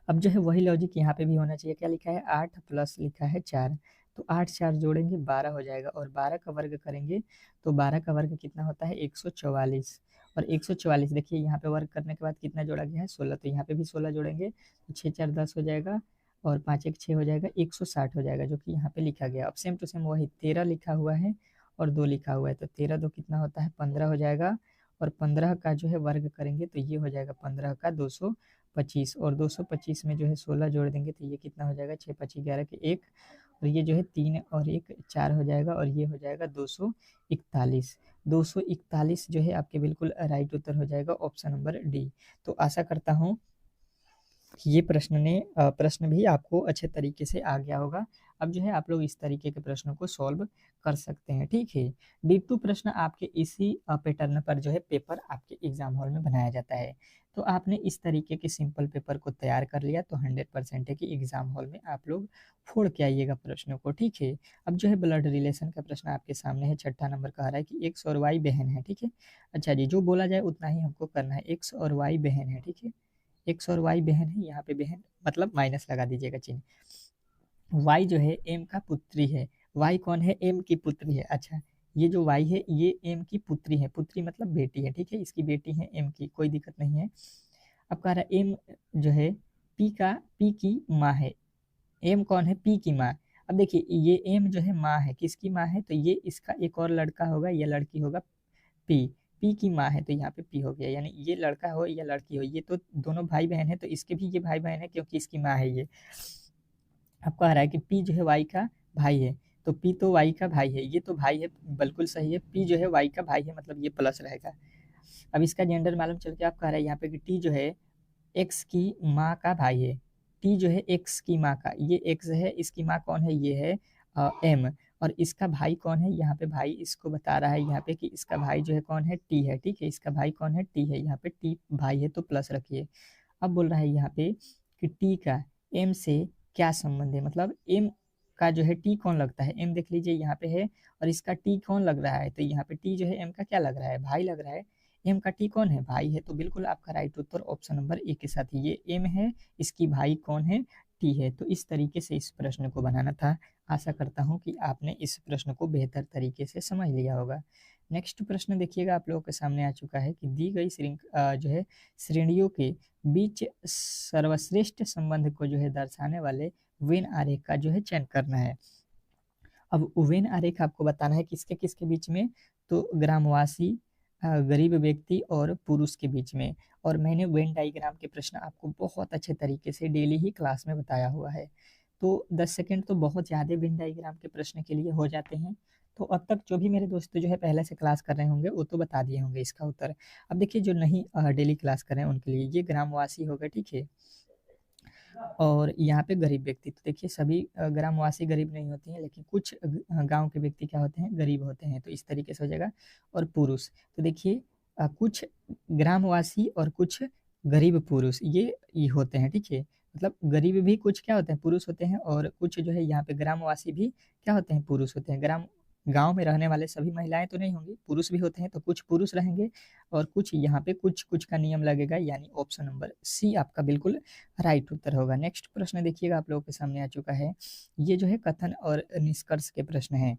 अब जो है वही लॉजिक यहाँ पे भी होना चाहिए। क्या लिखा है, 8 प्लस लिखा है 4, तो 8 4 जोड़ेंगे 12 हो जाएगा, और 12 का वर्ग करेंगे तो 12 का वर्ग कितना होता है, 144। और 144 देखिए, यहाँ पे वर्ग करने के बाद कितना जोड़ा गया है, 16, तो यहाँ पे भी 16 जोड़ेंगे, तो 6 4 10 हो जाएगा, और 5 1 6 हो जाएगा, 160 हो जाएगा, जो कि यहाँ पे लिखा गया। अब सेम टू सेम वही 13 लिखा हुआ है और 2 लिखा हुआ है, तो 13 2 कितना होता है, 15 हो जाएगा, और 15 का जो है वर्ग करेंगे तो ये हो जाएगा 15 का 225, और 225 में जो है 16 जोड़ देंगे तो ये कितना हो जाएगा, 6 5 11 के 1, और ये जो है 3 और 1 4 हो जाएगा, और ये हो जाएगा 241। 241 जो है आपके बिल्कुल राइट उत्तर हो जाएगा, ऑप्शन नंबर डी। तो आशा करता हूँ ये प्रश्न भी आपको अच्छे तरीके से आ गया होगा। अब जो है आप लोग इस तरीके के प्रश्नों को सॉल्व कर सकते हैं, ठीक है। D2 प्रश्न आपके इसी पैटर्न पर जो है पेपर आपके एग्जाम हॉल में बनाया जाता है। तो आपने इस तरीके के सिंपल पेपर को तैयार कर लिया, तो 100% है कि एग्जाम हॉल में आप लोग फोड़ के आइएगा प्रश्नों को, ठीक है। अब जो है ब्लड रिलेशन का प्रश्न आपके सामने है, 6ठा नंबर कह रहा है कि एक्स और वाई बहन है, ठीक है। अच्छा जी, जो बोला जाए उतना ही हमको करना है। एक्स और वाई बहन है, ठीक है। एक्स और वाई बहन है, यहाँ पे बहन मतलब माइनस लगा दीजिएगा चिन्ह। वाई जो है एम का पुत्री है। वाई कौन है, एम की पुत्री है। अच्छा, ये जो वाई है ये एम की पुत्री है, पुत्री मतलब बेटी है, ठीक है। इसकी बेटी है एम की, कोई दिक्कत नहीं है। अब कह रहा है एम जो है पी की माँ है। एम कौन है, पी की माँ। अब देखिए, ये एम जो है माँ है, किसकी माँ है, तो ये इसका एक और लड़का होगा या लड़की होगा, पी। पी की माँ है, तो यहाँ पे पी हो गया, यानी ये लड़का हो या लड़की हो, ये तो दोनों भाई बहन है, तो इसके भी ये भाई बहन है क्योंकि इसकी माँ है ये। अब कह रहा है कि पी जो है वाई का भाई है, तो पी तो वाई का भाई है, ये तो भाई है, बिल्कुल सही है। पी जो है वाई का भाई है, मतलब ये प्लस रहेगा। अब इसका जेंडर मालूम चल के आप कह रहे हैं यहाँ पे कि टी जो है एक्स की माँ का भाई है। टी जो है एक्स की माँ का, ये एक्स है, इसकी माँ कौन है, ये है एम। और इसका भाई कौन है, यहाँ पे भाई इसको बता रहा है यहाँ पे कि इसका भाई जो है कौन है, टी है, ठीक है। इसका भाई कौन है, टी है, यहाँ पे टी भाई है तो प्लस रखिए। अब बोल रहा है यहाँ पे कि टी का एम से क्या संबंध है, मतलब एम का जो है टी कौन लगता है, एम देख लीजिए यहाँ पे है, और इसका टी कौन लग रहा है, तो यहाँ पे टी जो है एम का क्या लग रहा है, भाई लग रहा है। एम का टी कौन है, भाई है, तो बिल्कुल आपका right Uttar option number A के साथ ये एम है, इसकी भाई कौन है, टी है। तो इस तरीके से इस प्रश्न को बनाना था। आशा करता हूँ कि आपने इस प्रश्न को बेहतर तरीके से समझ लिया होगा। नेक्स्ट प्रश्न देखिएगा, आप लोगों के सामने आ चुका है कि दी गई जो है श्रेणियों के बीच सर्वश्रेष्ठ संबंध को जो है दर्शाने वाले वेन आरेख का जो है चयन करना है। अब वेन आरेख आपको बताना है किसके किसके बीच में, तो ग्रामवासी, गरीब व्यक्ति और पुरुष के बीच में। और मैंने वेन डायग्राम के प्रश्न आपको बहुत अच्छे तरीके से डेली ही क्लास में बताया हुआ है। तो 10 सेकंड तो बहुत ज़्यादा वेन डायग्राम के प्रश्न के लिए हो जाते हैं। तो अब तक जो भी मेरे दोस्त जो है पहले से क्लास कर रहे होंगे वो तो बता दिए होंगे इसका उत्तर। अब देखिए, जो नहीं डेली क्लास कर रहे हैं उनके लिए ये ग्रामवासी होगा, ठीक है। और यहाँ पे गरीब व्यक्ति, तो देखिए सभी ग्रामवासी गरीब नहीं होते हैं, लेकिन कुछ गांव के व्यक्ति क्या होते हैं, गरीब होते हैं, तो इस तरीके से हो जाएगा। और पुरुष, तो देखिए कुछ ग्रामवासी और कुछ गरीब पुरुष ये होते हैं, ठीक है। मतलब गरीब भी कुछ क्या होते हैं, पुरुष होते हैं, और कुछ जो है यहाँ पे ग्रामवासी भी क्या होते हैं, पुरुष होते हैं। गांव में रहने वाले सभी महिलाएं तो नहीं होंगी, पुरुष भी होते हैं, तो कुछ पुरुष रहेंगे और कुछ यहाँ पे कुछ कुछ का नियम लगेगा, यानी ऑप्शन नंबर सी आपका बिल्कुल राइट उत्तर होगा। नेक्स्ट प्रश्न देखिएगा, आप लोगों के सामने आ चुका है। ये जो है कथन और निष्कर्ष के प्रश्न हैं।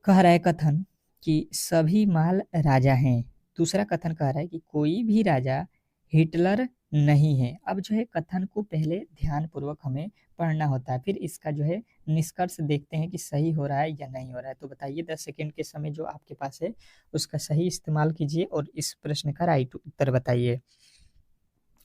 कह रहा है कथन कि सभी माल राजा हैं। दूसरा कथन कह रहा है कि कोई भी राजा हिटलर नहीं है। अब जो है कथन को पहले ध्यान पूर्वक हमें पढ़ना होता है, फिर इसका जो है निष्कर्ष देखते हैं कि सही हो रहा है या नहीं हो रहा है। तो बताइए, 10 सेकंड के समय जो आपके पास है उसका सही इस्तेमाल कीजिए और इस प्रश्न का राइट उत्तर बताइए,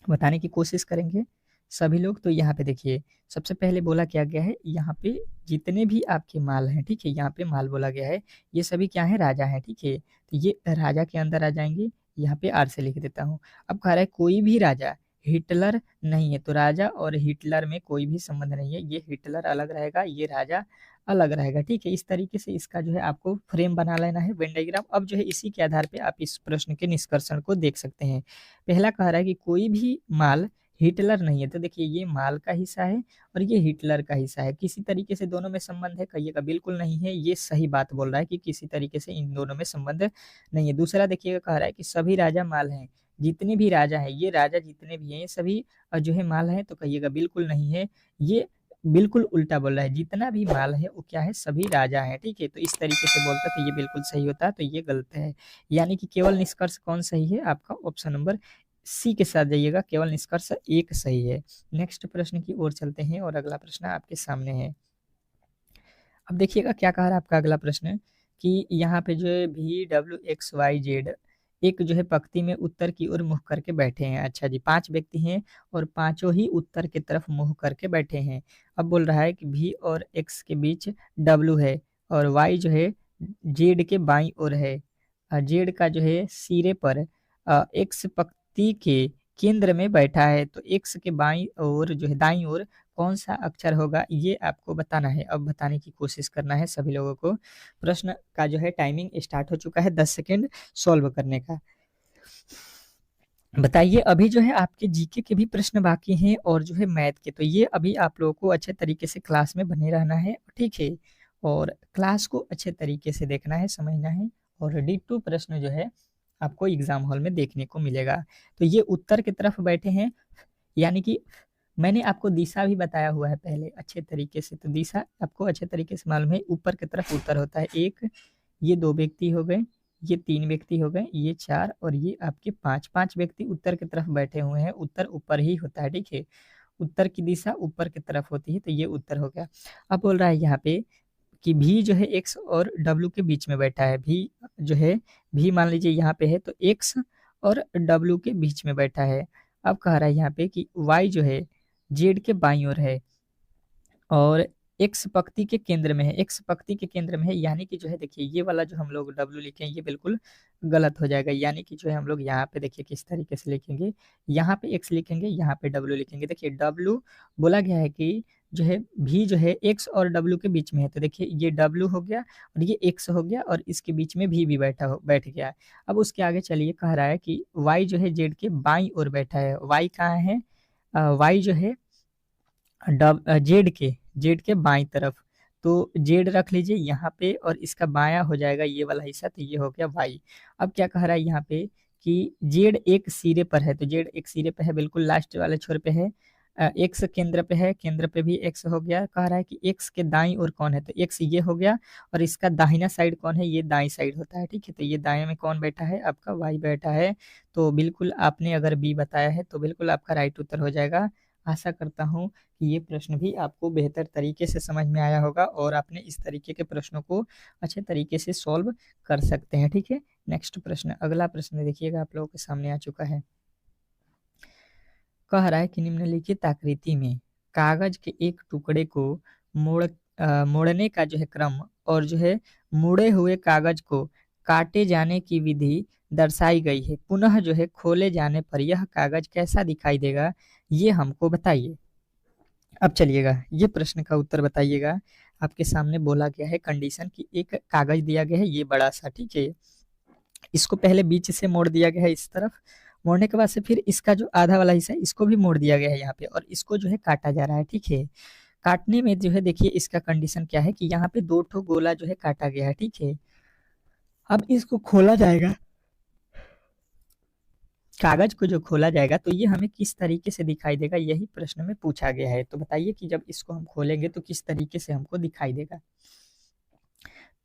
बताने की कोशिश करेंगे। सभी लोग। तो यहाँ पे देखिए सबसे पहले बोला क्या गया है, यहाँ पे जितने भी आपके माल हैं, ठीक है, यहाँ पे माल बोला गया है, ये सभी क्या है, राजा है, ठीक है। तो ये राजा के अंदर आ जाएंगे, यहाँ पे आर से लिख देता हूँ। अब कह रहा है कोई भी राजा हिटलर नहीं है, तो राजा और हिटलर में कोई भी संबंध नहीं है, ये हिटलर अलग रहेगा, ये राजा अलग रहेगा, ठीक है। इस तरीके से इसका जो है आपको फ्रेम बना लेना है, वेन डायग्राम। अब जो है इसी के आधार पे आप इस प्रश्न के निष्कर्षण को देख सकते हैं। पहला कह रहा है कि कोई भी माल हिटलर नहीं है, तो देखिए ये माल का हिस्सा है और ये हिटलर का हिस्सा है, किसी तरीके से दोनों में संबंध है, कहिएगा बिल्कुल नहीं है, ये सही बात बोल रहा है कि किसी तरीके से इन दोनों में संबंध नहीं है। दूसरा देखिएगा कह रहा है कि सभी राजा माल हैं, जितने भी राजा हैं, ये राजा जितने भी हैं ये सभी जो है माल है, तो कहिएगा बिल्कुल नहीं है, ये बिल्कुल उल्टा बोल रहा है, जितना भी माल है वो क्या है, सभी राजा है, ठीक है। तो इस तरीके से बोलता तो ये बिल्कुल सही होता, तो ये गलत है। यानी कि केवल निष्कर्ष कौन सही है, आपका ऑप्शन नंबर सी के साथ जाइएगा, केवल निष्कर्ष एक सही है। नेक्स्ट प्रश्न की ओर चलते हैं और अगला प्रश्न आपके सामने है। अब देखिएगा क्या कह रहा है आपका अगला प्रश्न, कि यहाँ पे जो है VWXYZ एक जो है पंक्ति में उत्तर की ओर मुख करके बैठे हैं। अच्छा जी, 5 व्यक्ति हैं और पांचों ही उत्तर की तरफ मुंह करके बैठे हैं। अब बोल रहा है कि V और X के बीच W है और Y जो है Z के बाईं ओर है, Z का जो है सिरे पर X पंक्ति के केंद्र में बैठा है, तो X के बाईं ओर जो है दाईं ओर कौन सा अक्षर होगा, ये आपको बताना है। अब बताने की कोशिश करना है सभी लोगों को। प्रश्न का जो है टाइमिंग स्टार्ट हो चुका है 10 सेकेंड सॉल्व करने का। बताइए, अभी जो है आपके जीके के भी प्रश्न बाकी हैं और जो है मैथ के, तो ये अभी आप लोगों को अच्छे तरीके से क्लास में बने रहना है, ठीक है। और क्लास को अच्छे तरीके से देखना है, समझना है, और D2 प्रश्न जो है आपको एग्जाम हॉल में देखने को मिलेगा। तो ये उत्तर की तरफ बैठे हैं, यानी कि मैंने आपको दिशा भी बताया हुआ है पहले अच्छे तरीके से, तो दिशा आपको अच्छे तरीके से मालूम है, ऊपर की तरफ उत्तर होता है। एक, ये 2 व्यक्ति हो गए, ये 3 व्यक्ति हो गए, ये 4 और ये आपके 5 व्यक्ति उत्तर की तरफ बैठे हुए हैं। उत्तर ऊपर ही होता है, ठीक है, उत्तर की दिशा ऊपर की तरफ होती है, तो ये उत्तर हो गया। अब बोल रहा है यहाँ पे कि भी जो है एक्स और डब्ल्यू के बीच में बैठा है, भी जो है भी मान लीजिए यहाँ पे है, तो एक्स और डब्ल्यू के बीच में बैठा है। अब कह रहा है यहाँ पे कि वाई जो है जेड के बाईं ओर है और एक्स पंक्ति के केंद्र में है, एक्स पंक्ति के केंद्र में है, यानी कि जो है देखिए ये वाला जो हम लोग डब्ल्यू लिखे हैं ये बिल्कुल गलत हो जाएगा। यानी कि जो है हम लोग यहाँ पे देखिए किस तरीके से लिखेंगे, यहाँ पे एक्स लिखेंगे, यहाँ पे डब्ल्यू लिखेंगे। देखिए डब्ल्यू बोला गया है कि जो है भी जो है एक्स और डब्ल्यू के बीच में है, तो देखिए ये डब्ल्यू हो गया और ये एक्स हो गया और इसके बीच में भी बैठ गया। अब उसके आगे चलिए, कह रहा है कि वाई जो है जेड के बाईं ओर बैठा है। वाई कहाँ है, वाई जो है जेड के बाईं तरफ, तो जेड रख लीजिए यहाँ पे और इसका बायां हो जाएगा ये वाला हिस्सा, तो ये हो गया वाई। अब क्या कह रहा है यहाँ पे कि जेड एक सिरे पर है, तो जेड एक सिरे पे है, बिल्कुल लास्ट वाले छोर पे है। एक्स केंद्र पे है, केंद्र पे भी एक्स हो गया। कह रहा है कि एक्स के दाईं ओर कौन है, तो एक्स ये हो गया और इसका दाहिना साइड कौन है, ये दाईं साइड होता है, ठीक है। तो ये दाएं में कौन बैठा है, आपका वाई बैठा है। तो बिल्कुल आपने अगर बी बताया है तो बिल्कुल आपका राइट उत्तर हो जाएगा। आशा करता हूँ कि ये प्रश्न भी आपको बेहतर तरीके से समझ में आया होगा और आपने इस तरीके के प्रश्नों को अच्छे तरीके से सॉल्व कर सकते हैं, ठीक है। नेक्स्ट प्रश्न, अगला प्रश्न देखिएगा आप लोगों के सामने आ चुका है। कह रहा है कि निम्नलिखित आकृति में कागज के एक टुकड़े को मोड़ने का जो है क्रम और जो है मुड़े हुए कागज को काटे जाने की विधि दर्शाई गई है। पुनः जो है खोले जाने पर यह कागज कैसा दिखाई देगा, ये हमको बताइए। अब चलिएगा ये प्रश्न का उत्तर बताइएगा। आपके सामने बोला गया है कंडीशन की एक कागज दिया गया है ये बड़ा सा, ठीक है, इसको पहले बीच से मोड़ दिया गया है इस तरफ, मोड़ने के बाद से फिर इसका जो आधा वाला हिस्सा है इसको भी मोड़ दिया गया है यहाँ पे और इसको जो है काटा जा रहा है, ठीक है। काटने में जो है देखिए इसका कंडीशन क्या है कि यहाँ पे 2 ठो गोला जो है काटा गया है, ठीक है। अब इसको खोला जाएगा, कागज को जो खोला जाएगा तो ये हमें किस तरीके से दिखाई देगा, यही प्रश्न में पूछा गया है। तो बताइए कि जब इसको हम खोलेंगे तो किस तरीके से हमको दिखाई देगा।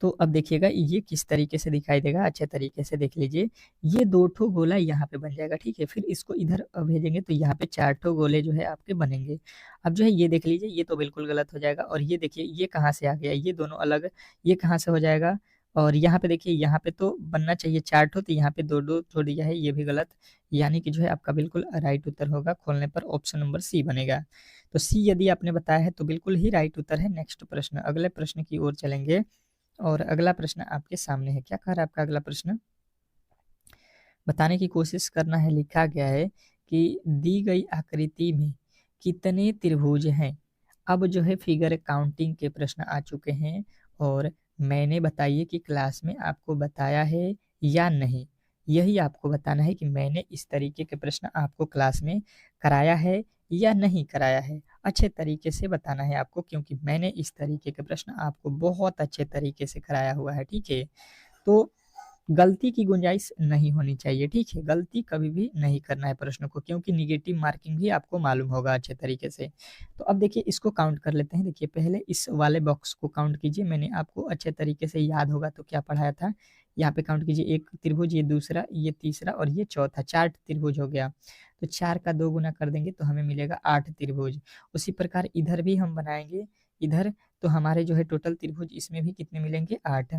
तो अब देखिएगा ये किस तरीके से दिखाई देगा, अच्छे तरीके से देख लीजिए। ये 2 ठो गोला यहाँ पे बन जाएगा, ठीक है। फिर इसको इधर भेजेंगे तो यहाँ पे 4 ठो गोले जो है आपके बनेंगे। अब जो है ये देख लीजिए ये तो बिल्कुल गलत हो जाएगा और ये देखिए ये कहाँ से आ गया, ये दोनों अलग, ये कहाँ से हो जाएगा, और यहाँ पे देखिए, यहाँ पे तो बनना चाहिए चार्ट हो, तो यहाँ पे 2-2 छोड़ दिया है, ये भी गलत। यानी कि जो है आपका बिल्कुल राइट उत्तर होगा, खोलने पर ऑप्शन नंबर सी बनेगा। तो सी यदि आपने बताया है तो बिल्कुल ही राइट उत्तर है। नेक्स्ट प्रश्न, अगले प्रश्न की ओर चलेंगे और अगला प्रश्न आपके सामने है। क्या कह रहा है आपका अगला प्रश्न? बताने की कोशिश करना है। लिखा गया है कि दी गई आकृति में कितने त्रिभुज हैं। अब जो है फिगर काउंटिंग के प्रश्न आ चुके हैं और मैंने बताइए कि क्लास में आपको बताया है या नहीं। यही आपको बताना है कि मैंने इस तरीके के प्रश्न आपको क्लास में कराया है या नहीं कराया है। अच्छे तरीके से बताना है आपको, क्योंकि मैंने इस तरीके के प्रश्न आपको बहुत अच्छे तरीके से कराया हुआ है, ठीक है। तो गलती की गुंजाइश नहीं होनी चाहिए, ठीक है। गलती कभी भी नहीं करना है प्रश्न को, क्योंकि निगेटिव मार्किंग भी आपको मालूम होगा अच्छे तरीके से। तो अब देखिए इसको काउंट कर लेते हैं। देखिए पहले इस वाले बॉक्स को काउंट कीजिए, मैंने आपको अच्छे तरीके से याद होगा तो क्या पढ़ाया था। यहाँ पे काउंट कीजिए, एक त्रिभुज, ये दूसरा, ये तीसरा और ये चौथा, 4 त्रिभुज हो गया। तो 4 का 2 गुना कर देंगे तो हमें मिलेगा 8 त्रिभुज। उसी प्रकार इधर भी हम बनाएंगे, इधर तो हमारे जो है टोटल त्रिभुज इसमें भी कितने मिलेंगे, 8।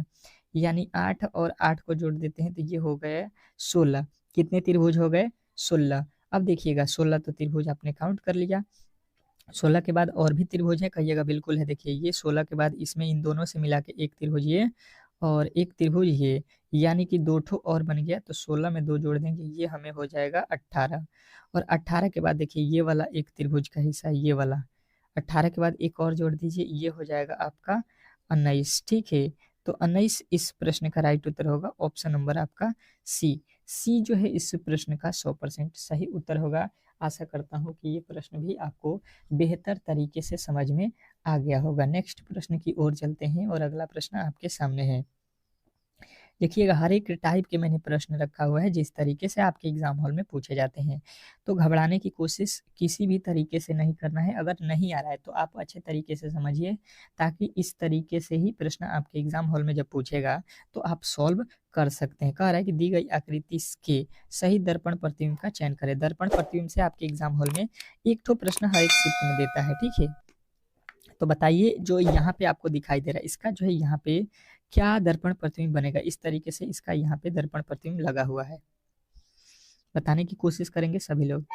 यानी 8 और 8 को जोड़ देते हैं तो ये हो गए 16। कितने त्रिभुज हो गए, 16। अब देखिएगा 16 तो त्रिभुज आपने काउंट कर लिया। 16 के बाद और भी त्रिभुज है, कहिएगा बिल्कुल है। देखिए ये 16 के बाद इसमें इन दोनों से मिला के एक त्रिभुज ये और एक त्रिभुज ये, यानी कि 2 ठो और बन गया। तो 16 में 2 जोड़ देंगे, ये हमें हो जाएगा 18। और 18 के बाद देखिए ये वाला एक त्रिभुज का हिस्सा, ये वाला 18 के बाद एक और जोड़ दीजिए, ये हो जाएगा आपका 19, ठीक है। तो 19 इस प्रश्न का राइट उत्तर होगा, ऑप्शन नंबर आपका सी। सी जो है इस प्रश्न का 100% सही उत्तर होगा। आशा करता हूँ कि ये प्रश्न भी आपको बेहतर तरीके से समझ में आ गया होगा। नेक्स्ट प्रश्न की ओर चलते हैं और अगला प्रश्न आपके सामने है। देखिएगा हर एक टाइप के मैंने प्रश्न रखा हुआ है जिस तरीके से आपके एग्जाम हॉल में पूछे जाते हैं। तो घबराने की कोशिश किसी भी तरीके से नहीं करना है। अगर नहीं आ रहा है तो आप अच्छे तरीके से समझिए, ताकि इस तरीके से ही प्रश्न आपके एग्जाम हॉल में जब पूछेगा तो आप सॉल्व कर सकते हैं। कह रहा है कि दी गई आकृति के सही दर्पण प्रतिबिंब का चयन करें। दर्पण प्रतिबिंब से आपके एग्जाम हॉल में एक ठो प्रश्न हर एक शिफ्ट में देता है, ठीक है। तो बताइए जो यहाँ पे आपको दिखाई दे रहा है, इसका जो है यहाँ पे क्या दर्पण प्रतिबिंब बनेगा। इस तरीके से इसका यहाँ पे दर्पण प्रतिबिंब लगा हुआ है। बताने की कोशिश करेंगे सभी लोग,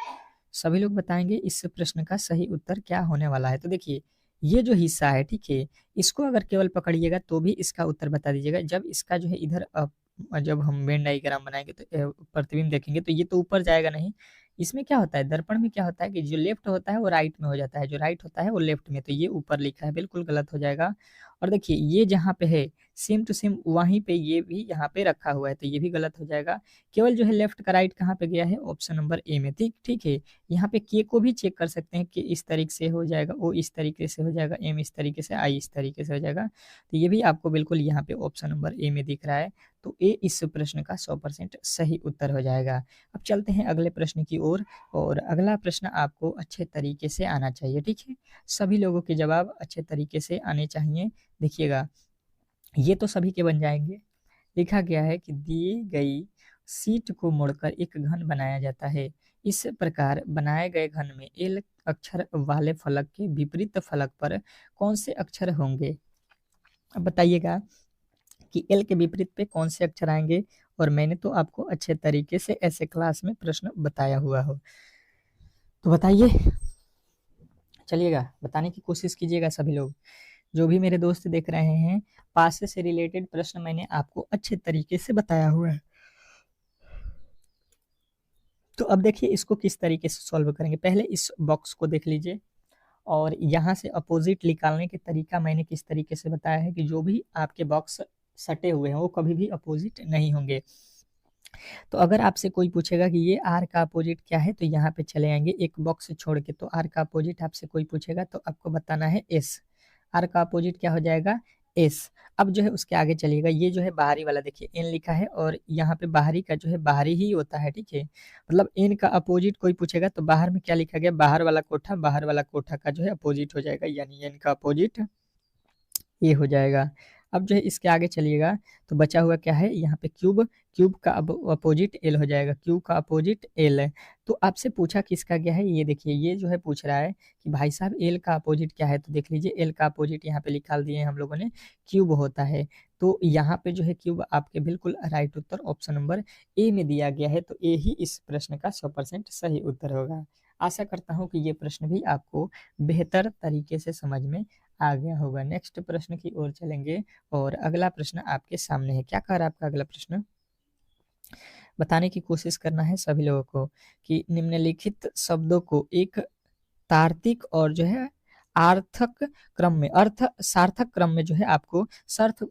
सभी लोग बताएंगे इस प्रश्न का सही उत्तर क्या होने वाला है। तो देखिए ये जो हिस्सा है, ठीक है, इसको अगर केवल पकड़िएगा तो भी इसका उत्तर बता दीजिएगा। जब इसका जो है इधर जब हम वेन डायग्राम बनाएंगे तो प्रतिबिंब देखेंगे तो ये तो ऊपर जाएगा नहीं। इसमें क्या होता है, दर्पण में क्या होता है कि जो लेफ्ट होता है वो राइट में हो जाता है, जो राइट होता है वो लेफ्ट में। तो ये ऊपर लिखा है, बिल्कुल गलत हो जाएगा। और देखिए ये जहाँ पे है सेम टू सेम वहीं पे ये भी यहाँ पे रखा हुआ है, तो ये भी गलत हो जाएगा। केवल जो है लेफ्ट का राइट कहाँ पे गया है, ऑप्शन नंबर ए में, ठीक ठीक है। यहाँ पे के को भी चेक कर सकते हैं कि इस तरीके से हो जाएगा, ओ इस तरीके से हो जाएगा, एम इस तरीके से, आई इस तरीके से हो जाएगा। तो ये भी आपको बिल्कुल यहाँ पे ऑप्शन नंबर ए में दिख रहा है। तो ए इस प्रश्न का 100% सही उत्तर हो जाएगा। अब चलते हैं अगले प्रश्न की ओर और अगला प्रश्न आपको अच्छे तरीके से आना चाहिए, ठीक है। सभी लोगों के जवाब अच्छे तरीके से आने चाहिए। देखिएगा ये तो सभी के बन जाएंगे। लिखा गया है कि दी गई सीट को मोड़कर एक घन बनाया जाता है। इस प्रकार बनाए गए घन में एल अक्षर वाले फलक के विपरीत फलक पर कौन से अक्षर होंगे। अब बताइएगा कि एल के विपरीत पे कौन से अक्षर आएंगे, और मैंने तो आपको अच्छे तरीके से ऐसे क्लास में प्रश्न बताया हुआ हो। तो बताइए, चलिएगा बताने की कोशिश कीजिएगा सभी लोग। जो भी मेरे दोस्त देख रहे हैं, पास से रिलेटेड प्रश्न मैंने आपको अच्छे तरीके से बताया हुआ है। तो अब देखिए इसको किस तरीके से सॉल्व करेंगे। पहले इस बॉक्स को देख लीजिए और यहाँ से अपोजिट निकालने के तरीका मैंने किस तरीके से बताया है कि जो भी आपके बॉक्स सटे हुए हैं वो कभी भी अपोजिट नहीं होंगे। तो अगर आपसे कोई पूछेगा कि ये आर का अपोजिट क्या है, तो यहाँ पे चले आएंगे एक बॉक्स छोड़ के। तो आर का अपोजिट आपसे कोई पूछेगा तो आपको बताना है एस। आर का अपोजिट क्या हो जाएगा, एस। अब जो है उसके आगे चलिएगा, ये जो है बाहरी वाला देखिए एन लिखा है और यहाँ पे बाहरी का जो है बाहरी ही होता है, ठीक है। मतलब एन का अपोजिट कोई पूछेगा तो बाहर में क्या लिखा गया, बाहर वाला कोठा, बाहर वाला कोठा का जो है अपोजिट हो जाएगा, यानी एन का अपोजिट ये हो जाएगा। अब जो है इसके आगे चलिएगा तो बचा हुआ क्या है, यहाँ पे क्यूब, क्यूब का अब अपोजिट एल हो जाएगा, क्यूब का अपोजिट एल है। तो आपसे पूछा किसका क्या है, ये देखिए ये जो है पूछ रहा है कि भाई साहब एल का अपोजिट क्या है, तो देख लीजिए एल का अपोजिट यहाँ पे निकाल दिए हैं हम लोगों ने, क्यूब होता है। तो यहाँ पे जो है क्यूब आपके बिल्कुल right Uttar option number A में दिया गया है, तो ए ही इस प्रश्न का 100% सही उत्तर होगा। आशा करता हूँ कि ये प्रश्न भी आपको बेहतर तरीके से समझ में आ गया होगा। नेक्स्ट प्रश्न की ओर चलेंगे और अगला प्रश्न आपके सामने है। क्या कह रहा है आपका अगला प्रश्न, बताने की कोशिश करना है सभी लोगों को कि निम्नलिखित शब्दों को एक तार्किक और जो है आर्थक क्रम में, अर्थ सार्थक क्रम में जो है आपको सर्थ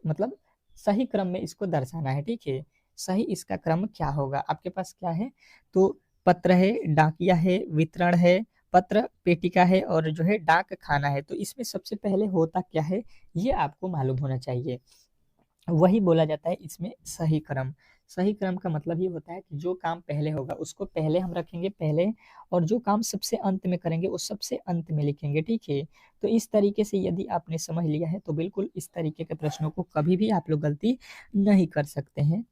मतलब सही क्रम में इसको दर्शाना है, ठीक है। सही इसका क्रम क्या होगा, आपके पास क्या है, तो पत्र है, डाकिया है, वितरण है, पत्र पेटिका है और जो है डाक खाना है। तो इसमें सबसे पहले होता क्या है ये आपको मालूम होना चाहिए, वही बोला जाता है इसमें सही क्रम। सही क्रम का मतलब ये होता है कि जो काम पहले होगा उसको पहले हम रखेंगे पहले, और जो काम सबसे अंत में करेंगे वो सबसे अंत में लिखेंगे, ठीक है। तो इस तरीके से यदि आपने समझ लिया है तो बिल्कुल इस तरीके के प्रश्नों को कभी भी आप लोग गलती नहीं कर सकते हैं।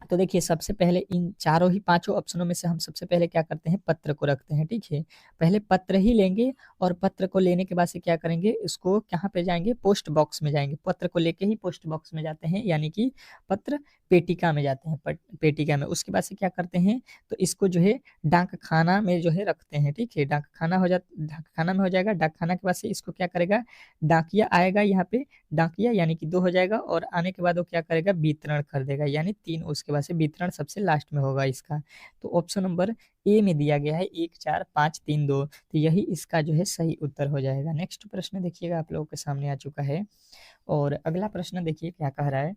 तो देखिए सबसे पहले इन चारों ही पांचों ऑप्शनों में से हम सबसे पहले क्या करते हैं, पत्र को रखते हैं, ठीक है। पहले पत्र ही लेंगे और पत्र को लेने के बाद से क्या करेंगे, इसको कहाँ पे जाएंगे, पोस्ट बॉक्स में जाएंगे। पत्र को लेके ही पोस्ट बॉक्स में जाते हैं, यानी कि पत्र पेटिका में जाते हैं, पेटिका में। उसके बाद से क्या करते हैं, तो इसको जो है डाक खाना में जो है रखते हैं, ठीक है। डाक खाना डाक खाना में हो जाएगा। डाक खाना के बाद से इसको क्या करेगा, डाकिया आएगा यहाँ पे, डाकिया यानी कि 2 हो जाएगा, और आने के बाद वो क्या करेगा, वितरण कर देगा, यानी 3। उसके बाद से वितरण सबसे लास्ट में होगा इसका। तो ऑप्शन नंबर ए में दिया गया है 1 4 5 3 2, तो यही इसका जो है सही उत्तर हो जाएगा। नेक्स्ट प्रश्न देखिएगा आप लोगों के सामने आ चुका है, और अगला प्रश्न देखिए क्या कह रहा है,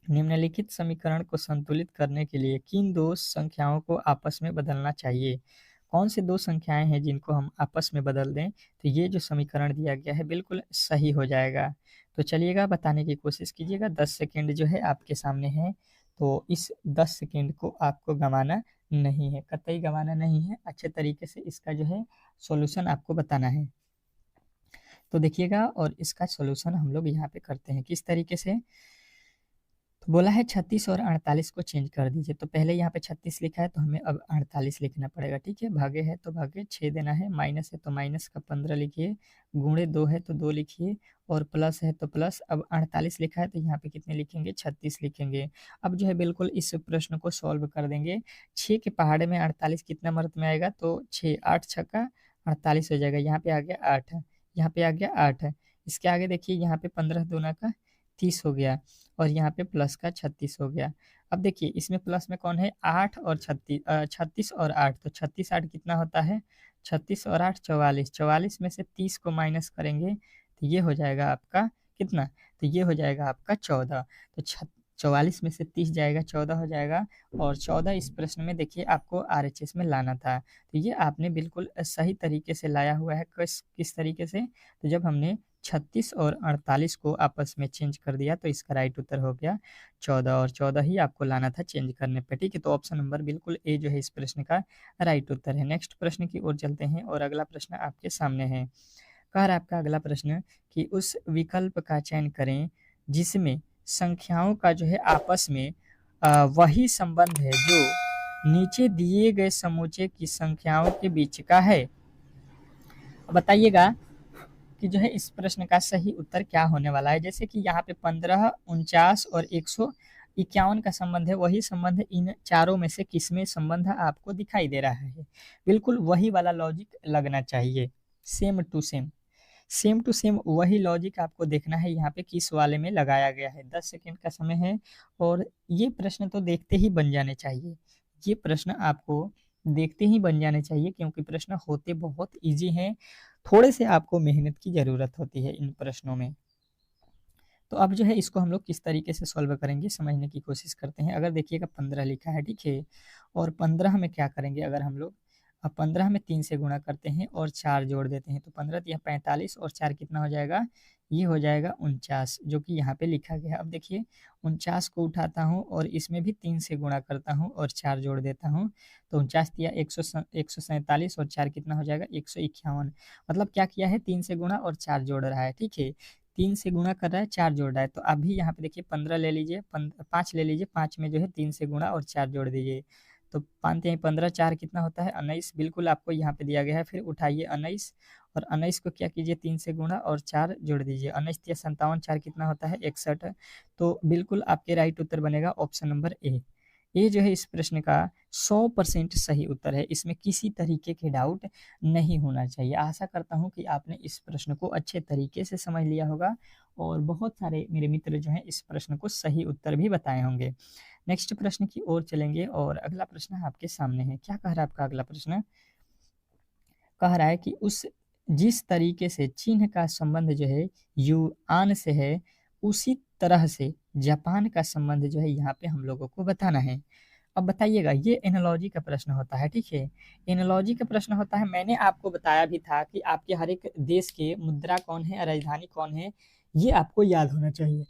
निम्नलिखित समीकरण को संतुलित करने के लिए किन दो संख्याओं को आपस में बदलना चाहिए। कौन से दो संख्याएं हैं जिनको हम आपस में बदल दें तो ये जो समीकरण दिया गया है बिल्कुल सही हो जाएगा। तो चलिएगा बताने की कोशिश कीजिएगा। 10 सेकेंड जो है आपके सामने है, तो इस 10 सेकेंड को आपको गंवाना नहीं है, कतई गंवाना नहीं है। अच्छे तरीके से इसका जो है सॉल्यूशन आपको बताना है। तो देखिएगा, और इसका सॉल्यूशन हम लोग यहाँ पे करते हैं किस तरीके से। तो बोला है 36 और 48 को चेंज कर दीजिए। तो पहले यहाँ पे 36 लिखा है तो हमें अब 48 लिखना पड़ेगा, ठीक है। भागे है तो भागे 6 देना है, माइनस है तो माइनस का 15 लिखिए, गुणे 2 है तो 2 लिखिए, और प्लस है तो प्लस। अब 48 लिखा है तो यहाँ पे कितने लिखेंगे, 36 लिखेंगे। अब जो है बिल्कुल इस प्रश्न को सॉल्व कर देंगे। 6 के पहाड़े में 48 कितना मर्द में आएगा, तो 6 8 छक्का 48 हो जाएगा। यहाँ पे आ गया 8, यहाँ पे आ गया 8। इसके आगे देखिए यहाँ पे 15 दूना का 30 हो गया, और यहाँ पे प्लस का 36 हो गया। अब देखिए इसमें प्लस में कौन है, 8 और 36, 36 और 8, तो 36 8 कितना होता है, 36 और 8 44, 44 में से 30 को माइनस करेंगे तो ये हो जाएगा आपका कितना, तो ये हो जाएगा आपका 14। तो 44 में से 30 जाएगा, 14 हो जाएगा, और 14 इस प्रश्न में देखिए आपको आरएचएस में लाना था। तो ये आपने बिल्कुल सही तरीके से लाया हुआ है। किस तरीके से, तो जब हमने 36 और 48 को आपस में चेंज कर दिया तो इसका राइट उत्तर हो गया 14, और 14 ही आपको लाना था चेंज करने पे, ठीक है। तो ऑप्शन नंबर बिल्कुल ए जो है इस प्रश्न का राइट उत्तर है। नेक्स्ट प्रश्न की ओर चलते हैं, और अगला प्रश्न आपके सामने है। कह रहा है आपका अगला प्रश्न कि उस विकल्प का चयन करें जिसमें संख्याओं का जो है आपस में वही संबंध है जो नीचे दिए गए समूचे की संख्याओं के बीच का है। बताइएगा कि जो है इस प्रश्न का सही उत्तर क्या होने वाला है। जैसे कि यहाँ पे 15 49 और 151 का संबंध है, वही संबंध इन चारों में से किसमें संबंध आपको दिखाई दे रहा है। बिल्कुल वही वाला लॉजिक लगना चाहिए, same to same, same to same वही लॉजिक आपको देखना है यहाँ पे किस वाले में लगाया गया है। 10 सेकेंड का समय है, और ये प्रश्न तो देखते ही बन जाने चाहिए, ये प्रश्न आपको देखते ही बन जाने चाहिए, क्योंकि प्रश्न होते बहुत इजी हैं, थोड़े से आपको मेहनत की ज़रूरत होती है इन प्रश्नों में। तो अब जो है इसको हम लोग किस तरीके से सॉल्व करेंगे समझने की कोशिश करते हैं। अगर देखिएगा 15 लिखा है, ठीक है, और 15 में क्या करेंगे, अगर हम लोग अब 15 में 3 से गुणा करते हैं और 4 जोड़ देते हैं तो 15 या 45, और 4 कितना हो जाएगा, ये हो जाएगा 49, जो कि यहाँ पे लिखा गया है। अब देखिए 49 को उठाता हूँ और इसमें भी 3 से गुणा करता हूँ और 4 जोड़ देता हूँ, तो 49 या 147, और 4 कितना हो जाएगा 151। मतलब क्या किया है, 3 से गुणा और 4 जोड़ रहा है, ठीक है। 3 से गुणा कर रहा है, 4 जोड़ रहा है, तो आप भी यहाँ पे देखिए 15 ले लीजिए, 5 ले लीजिए, 5 में जो है 3 से गुणा और 4 जोड़ दीजिए, तो 5 या 15, 4 कितना होता है 19, बिल्कुल आपको यहाँ पे दिया गया है। फिर उठाइए 19 और 19 को क्या कीजिए 3 से गुणा और 4 जोड़ दीजिए, 19 या 57, 4 कितना होता है 61, तो बिल्कुल आपके राइट उत्तर बनेगा ऑप्शन नंबर ए। ये जो है इस प्रश्न का 100% सही उत्तर है, इसमें किसी तरीके के डाउट नहीं होना चाहिए। आशा करता हूँ कि आपने इस प्रश्न को अच्छे तरीके से समझ लिया होगा और बहुत सारे मेरे मित्र जो हैं इस प्रश्न को सही उत्तर भी बताए होंगे। नेक्स्ट प्रश्न की ओर चलेंगे और अगला प्रश्न आपके सामने है। क्या कह रहा है आपका अगला प्रश्न? कह रहा है कि उस जिस तरीके से चीन का संबंध जो है युआन से है, उसी तरह से जापान का संबंध जो है यहाँ पे हम लोगों को बताना है। अब बताइएगा, ये एनालॉजी का प्रश्न होता है, ठीक है, एनालॉजी का प्रश्न होता है। मैंने आपको बताया भी था कि आपके हर एक देश के मुद्रा कौन है, राजधानी कौन है, ये आपको याद होना चाहिए।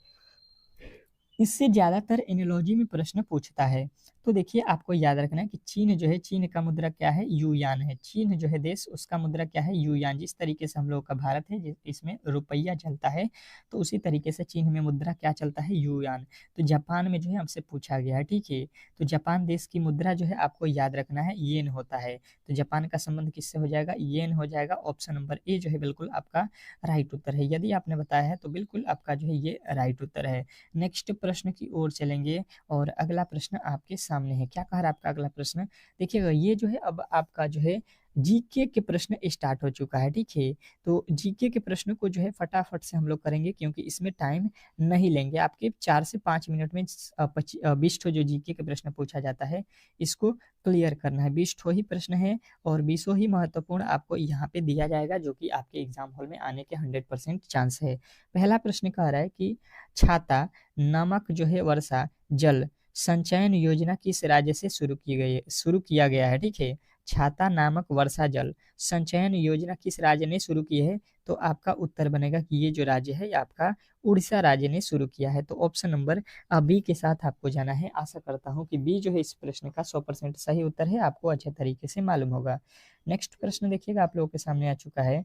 इससे ज़्यादातर एनालॉजी में प्रश्न पूछता है। तो देखिए आपको याद रखना है कि चीन जो है, चीन का मुद्रा क्या है, युआन है। चीन जो है देश, उसका मुद्रा क्या है, युआन। जिस तरीके से हम लोग का भारत है इसमें रुपया चलता है, तो उसी तरीके से चीन में मुद्रा क्या चलता है, युआन। तो जापान में जो है हमसे पूछा गया है, ठीक है, तो जापान देश की मुद्रा जो है आपको याद रखना है येन होता है। तो जापान का संबंध किससे हो जाएगा, येन हो जाएगा। ऑप्शन नंबर ए जो है बिल्कुल आपका राइट उत्तर है। यदि आपने बताया है तो बिल्कुल आपका जो है ये राइट उत्तर है। नेक्स्ट प्रश्न की ओर चलेंगे और अगला प्रश्न आपके सामने है। क्या कह रहा है आपका अगला प्रश्न? देखिएगा, ये जो है अब आपका जो है जीके के प्रश्न स्टार्ट हो चुका है, ठीक है, तो जीके के प्रश्न को जो है फटाफट से हम लोग करेंगे क्योंकि इसमें टाइम नहीं लेंगे। आपके 4 से 5 मिनट में 20 ठो जो जीके के प्रश्न पूछा जाता है इसको क्लियर करना है। 20 ठो ही प्रश्न है और 20 ही महत्वपूर्ण आपको यहाँ पे दिया जाएगा, जो कि आपके एग्जाम हॉल में आने के 100% चांस है। पहला प्रश्न कह रहा है कि छाता नामक जो है वर्षा जल संचयन योजना किस राज्य से शुरू किया गया है, ठीक है, छाता नामक वर्षा जल संचयन योजना किस राज्य ने शुरू की है, तो आपका उत्तर बनेगा कि ये जो राज्य है ये आपका उड़ीसा राज्य ने शुरू किया है। तो ऑप्शन नंबर बी के साथ आपको जाना है। आशा करता हूँ कि बी जो है इस प्रश्न का 100% सही उत्तर है, आपको अच्छे तरीके से मालूम होगा। नेक्स्ट प्रश्न देखिएगा आप लोगों के सामने आ चुका है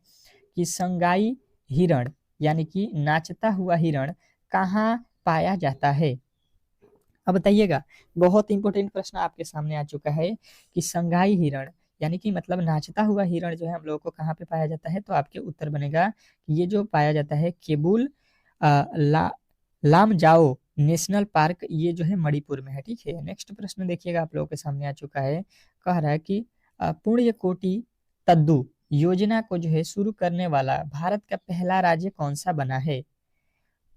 कि संगाई हिरण यानी कि नाचता हुआ हिरण कहाँ पाया जाता है। अब बताइएगा, बहुत इंपॉर्टेंट प्रश्न आपके सामने आ चुका है कि संगाई हिरण यानी कि मतलब नाचता हुआ हिरण जो है हम लोगों को कहाँ पे पाया जाता है, तो आपके उत्तर बनेगा कि ये जो पाया जाता है केबुल ला लामजाओ नेशनल पार्क, ये जो है मणिपुर में है, ठीक है। नेक्स्ट प्रश्न देखिएगा आप लोगों के सामने आ चुका है। कह रहा है कि पुण्यकोटि तद्दू योजना को जो है शुरू करने वाला भारत का पहला राज्य कौन सा बना है।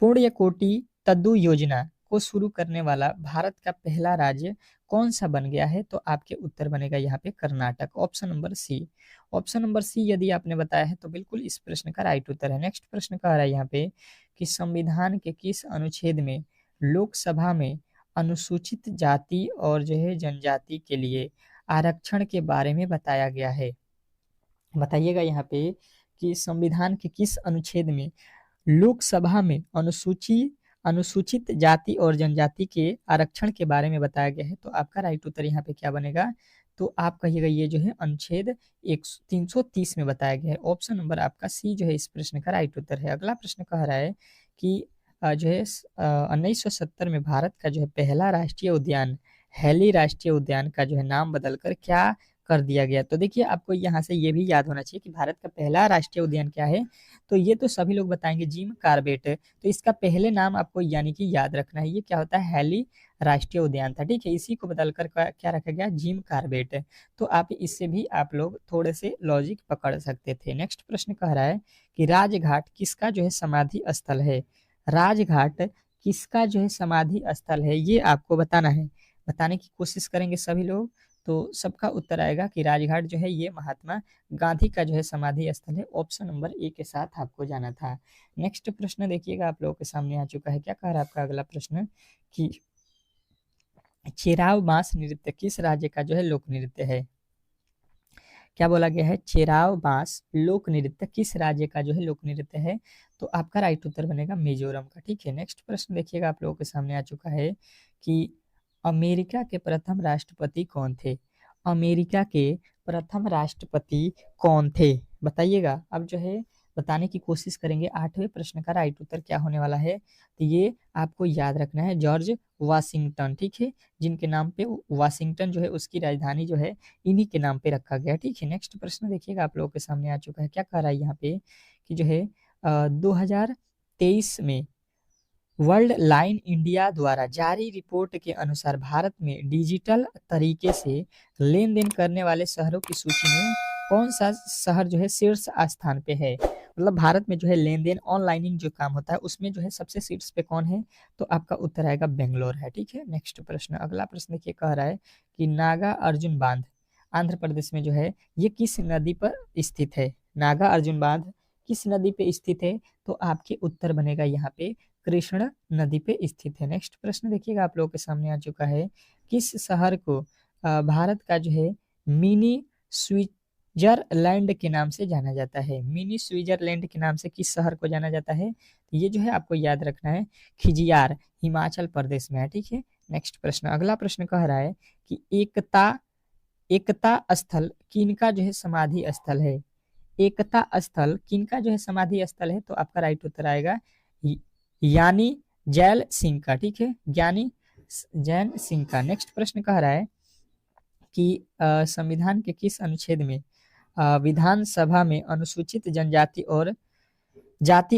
पुण्यकोटि तद्दू योजना को शुरू करने वाला भारत का पहला राज्य कौन सा बन गया है, तो आपके उत्तर बनेगा यहाँ पे Karnataka. Option number C. Option number C यदि आपने बताया है तो बिल्कुल इस प्रश्न का राइट उत्तर है। नेक्स्ट प्रश्न कह रहा है यहाँ पे कि संविधान के किस अनुच्छेद में लोकसभा में अनुसूचित जाति और जो है जनजाति के लिए आरक्षण के बारे में बताया गया है। बताइएगा यहाँ पे कि संविधान के किस अनुच्छेद में लोकसभा में अनुसूचित जाति और जनजाति के आरक्षण के बारे में बताया गया है, तो आपका राइट उत्तर यहाँ पे क्या बनेगा, तो आप कहिएगा ये जो है अनुच्छेद 330 में बताया गया है। ऑप्शन नंबर आपका सी जो है इस प्रश्न का राइट उत्तर है। अगला प्रश्न कह रहा है कि जो है 1970 में भारत का जो है पहला राष्ट्रीय उद्यान हैली राष्ट्रीय उद्यान का जो है नाम बदलकर क्या कर दिया गया। तो देखिए आपको यहाँ से ये भी याद होना चाहिए कि भारत का पहला राष्ट्रीय उद्यान क्या है, तो ये तो सभी लोग बताएंगे जिम कार्बेट, तो इसका पहले नाम आपको यानी कि याद रखना है, ये क्या होता है हैली राष्ट्रीय उद्यान था, ठीक है, इसी को बदलकर क्या रखा गया जिम कार्बेट। तो आप इससे भी आप लोग थोड़े से लॉजिक पकड़ सकते थे। नेक्स्ट प्रश्न कह रहा है कि राजघाट किसका जो है समाधि स्थल है। राजघाट किसका जो है समाधि स्थल है, ये आपको बताना है, बताने की कोशिश करेंगे सभी लोग, तो सबका उत्तर आएगा कि राजघाट जो है ये महात्मा गांधी का जो है समाधि स्थल है। ऑप्शन नंबर ए के साथ आपको जाना था। नेक्स्ट प्रश्न देखिएगा आप लोगों के सामने आ चुका है। क्या कह रहा है आपका अगला प्रश्न कि चेराव बांस नृत्य किस राज्य का जो है लोक नृत्य है। क्या बोला गया है, चेराव बांस लोक नृत्य किस राज्य का जो है लोक नृत्य है, तो आपका राइट उत्तर बनेगा मिजोरम का, ठीक है। नेक्स्ट प्रश्न देखिएगा आप लोगों के सामने आ चुका है कि अमेरिका के प्रथम राष्ट्रपति कौन थे। अमेरिका के प्रथम राष्ट्रपति कौन थे बताइएगा। अब जो है बताने की कोशिश करेंगे 8वें प्रश्न का राइट उत्तर क्या होने वाला है। तो ये आपको याद रखना है, जॉर्ज वाशिंगटन, ठीक है, जिनके नाम पे वाशिंगटन जो है उसकी राजधानी जो है इन्हीं के नाम पे रखा गया, ठीक है। नेक्स्ट प्रश्न देखिएगा आप लोगों के सामने आ चुका है, क्या कह रहा है यहाँ पे कि जो है 2023 में वर्ल्ड लाइन इंडिया द्वारा जारी रिपोर्ट के अनुसार भारत में डिजिटल तरीके से लेन देन करने वाले शहरों की सूची में कौन सा शहर जो है शीर्ष स्थान पे है। मतलब भारत में जो है लेन देन ऑनलाइनिंग जो काम होता है उसमें जो है सबसे शीर्ष पे कौन है, तो आपका उत्तर आएगा बेंगलोर है, ठीक है। नेक्स्ट प्रश्न, अगला प्रश्न देखिए, कह रहा है कि नागा अर्जुन बांध आंध्र प्रदेश में जो है ये किस नदी पर स्थित है। नागा अर्जुन बांध किस नदी पे स्थित है, तो आपके उत्तर बनेगा यहाँ पे कृष्ण नदी पे स्थित है। नेक्स्ट प्रश्न देखिएगा आप लोगों के सामने आ चुका है, किस शहर को भारत का जो है मिनी स्विट्जरलैंड के नाम से जाना जाता है। मिनी स्विट्जरलैंड के नाम से किस शहर को जाना जाता है, ये जो है आपको याद रखना है, खिजियार हिमाचल प्रदेश में है, ठीक है। नेक्स्ट प्रश्न, अगला प्रश्न कह रहा है कि एकता स्थल किनका जो है समाधि स्थल है। एकता स्थल किनका जो है समाधि स्थल है, तो आपका राइट उत्तर आएगा यानी जैल सिंह का, ठीक है, ज्ञानी जैन सिंह का। नेक्स्ट प्रश्न कह रहा है कि संविधान के किस अनुच्छेद में विधानसभा में अनुसूचित जाति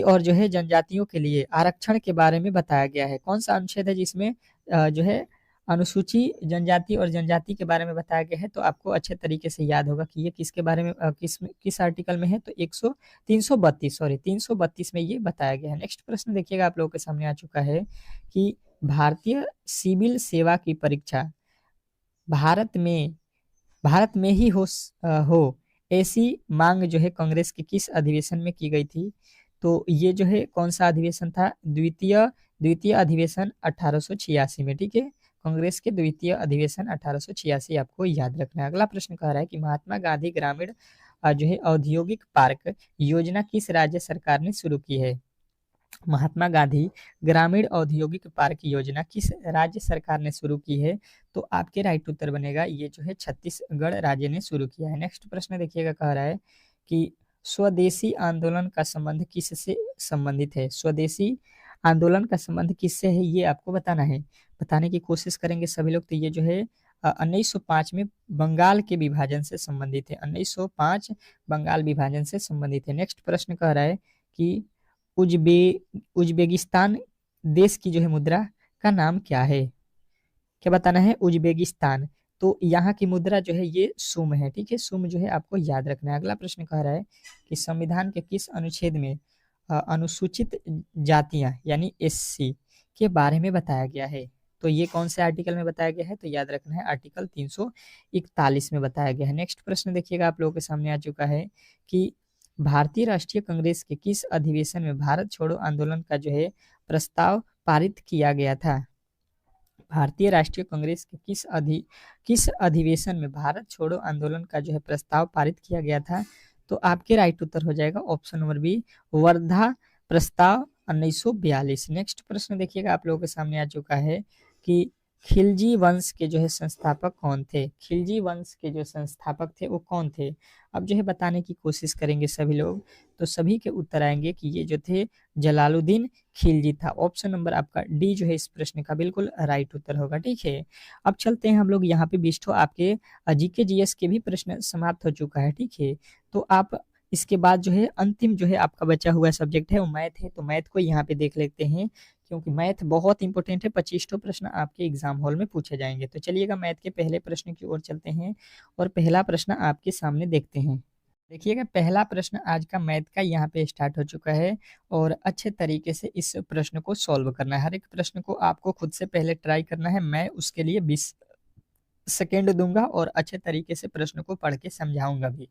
और जो है जनजातियों के लिए आरक्षण के बारे में बताया गया है। कौन सा अनुच्छेद है जिसमें जो है अनुसूची जनजाति और जनजाति के बारे में बताया गया है, तो आपको अच्छे तरीके से याद होगा कि ये किसके बारे में किस आर्टिकल में है, तो 332 में ये बताया गया है। नेक्स्ट प्रश्न देखिएगा आप लोगों के सामने आ चुका है कि भारतीय सिविल सेवा की परीक्षा भारत में ही हो ऐसी मांग जो है कांग्रेस के किस अधिवेशन में की गई थी, तो ये जो है कौन सा अधिवेशन था, द्वितीय अधिवेशन 1886 में, ठीक है। कांग्रेस के द्वितीय अधिवेशन 1886 आपको याद रखना है। अगला प्रश्न कह रहा है कि महात्मा गांधी ग्रामीण जो है औद्योगिक पार्क योजना किस राज्य सरकार ने शुरू की है। महात्मा गांधी ग्रामीण औद्योगिक पार्क योजना किस राज्य सरकार ने शुरू की है, तो आपके राइट उत्तर बनेगा ये जो है छत्तीसगढ़ राज्य ने शुरू किया है। नेक्स्ट प्रश्न देखिएगा, कह रहा है कि स्वदेशी आंदोलन का संबंध किससे संबंधित है। स्वदेशी आंदोलन का संबंध किससे है, ये आपको बताना है, बताने की कोशिश करेंगे सभी लोग। तो ये जो है 1905 में बंगाल के विभाजन से संबंधित है, 1905 बंगाल विभाजन से संबंधित है। नेक्स्ट प्रश्न कह रहा है कि उज्बेकिस्तान देश की जो है मुद्रा का नाम क्या है, क्या बताना है, उज्बेकिस्तान। तो यहाँ की मुद्रा जो है ये सुम है, ठीक है, सुम जो है आपको याद रखना है। अगला प्रश्न कह रहा है कि संविधान के किस अनुच्छेद में अनुसूचित जातियां यानी एससी के बारे में बताया गया है, तो ये कौन से आर्टिकल में बताया गया है, तो याद रखना है आर्टिकल 341 में बताया गया है। नेक्स्ट प्रश्न देखिएगा आप लोगों के सामने आ चुका है कि भारतीय राष्ट्रीय कांग्रेस के किस अधिवेशन में भारत छोड़ो आंदोलन का जो है प्रस्ताव पारित किया गया था। भारतीय राष्ट्रीय कांग्रेस के किस अधिवेशन में भारत छोड़ो आंदोलन का जो है प्रस्ताव पारित किया गया था, तो आपके राइट उत्तर हो जाएगा ऑप्शन नंबर बी, वर्धा प्रस्ताव 1942। नेक्स्ट प्रश्न देखिएगा आप लोगों के सामने आ चुका है कि खिलजी वंश के जो है संस्थापक कौन थे। खिलजी वंश के जो संस्थापक थे वो कौन थे, अब जो है बताने की कोशिश करेंगे सभी लोग, तो सभी के उत्तर आएंगे कि ये जो थे जलालुद्दीन खिलजी था। ऑप्शन नंबर आपका डी जो है इस प्रश्न का बिल्कुल राइट उत्तर होगा, ठीक है। अब चलते हैं हम लोग यहाँ पे बिष्ठो आपके जीके जीएस के भी प्रश्न समाप्त हो चुका है, ठीक है। तो आप इसके बाद जो है अंतिम जो है आपका बचा हुआ सब्जेक्ट है वो मैथ है, तो मैथ को यहाँ पे देख लेते हैं क्योंकि मैथ बहुत इंपॉर्टेंट है, 25 प्रश्न आपके एग्जाम हॉल में पूछे जाएंगे। तो चलिएगा मैथ के पहले प्रश्न की ओर चलते हैं और पहला प्रश्न आपके सामने देखते हैं। देखिएगा पहला प्रश्न आज का मैथ का यहाँ पे स्टार्ट हो चुका है और अच्छे तरीके से इस प्रश्न को सॉल्व करना है। हर एक प्रश्न को आपको खुद से पहले ट्राई करना है, मैं उसके लिए 20 सेकेंड दूंगा और अच्छे तरीके से प्रश्न को पढ़ के समझाऊंगा भी।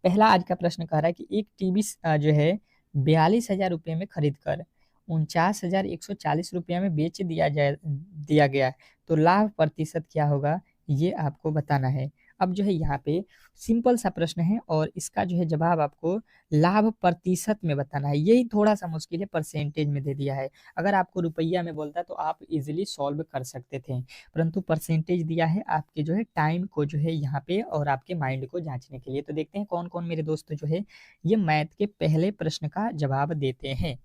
पहला आज का प्रश्न कह रहा है कि एक टीवी जो है 42,000 रुपये में खरीद कर 49,140 रुपया में बेच दिया गया, तो लाभ प्रतिशत क्या होगा ये आपको बताना है। अब जो है यहाँ पे सिंपल सा प्रश्न है और इसका जो है जवाब आपको लाभ प्रतिशत में बताना है। यही थोड़ा सा मुश्किल है, परसेंटेज में दे दिया है। अगर आपको रुपया में बोलता तो आप इजीली सॉल्व कर सकते थे, परंतु परसेंटेज दिया है आपके जो है टाइम को जो है यहाँ पे और आपके माइंड को जांचने के लिए। तो देखते हैं कौन कौन मेरे दोस्त जो है ये मैथ के पहले प्रश्न का जवाब देते हैं।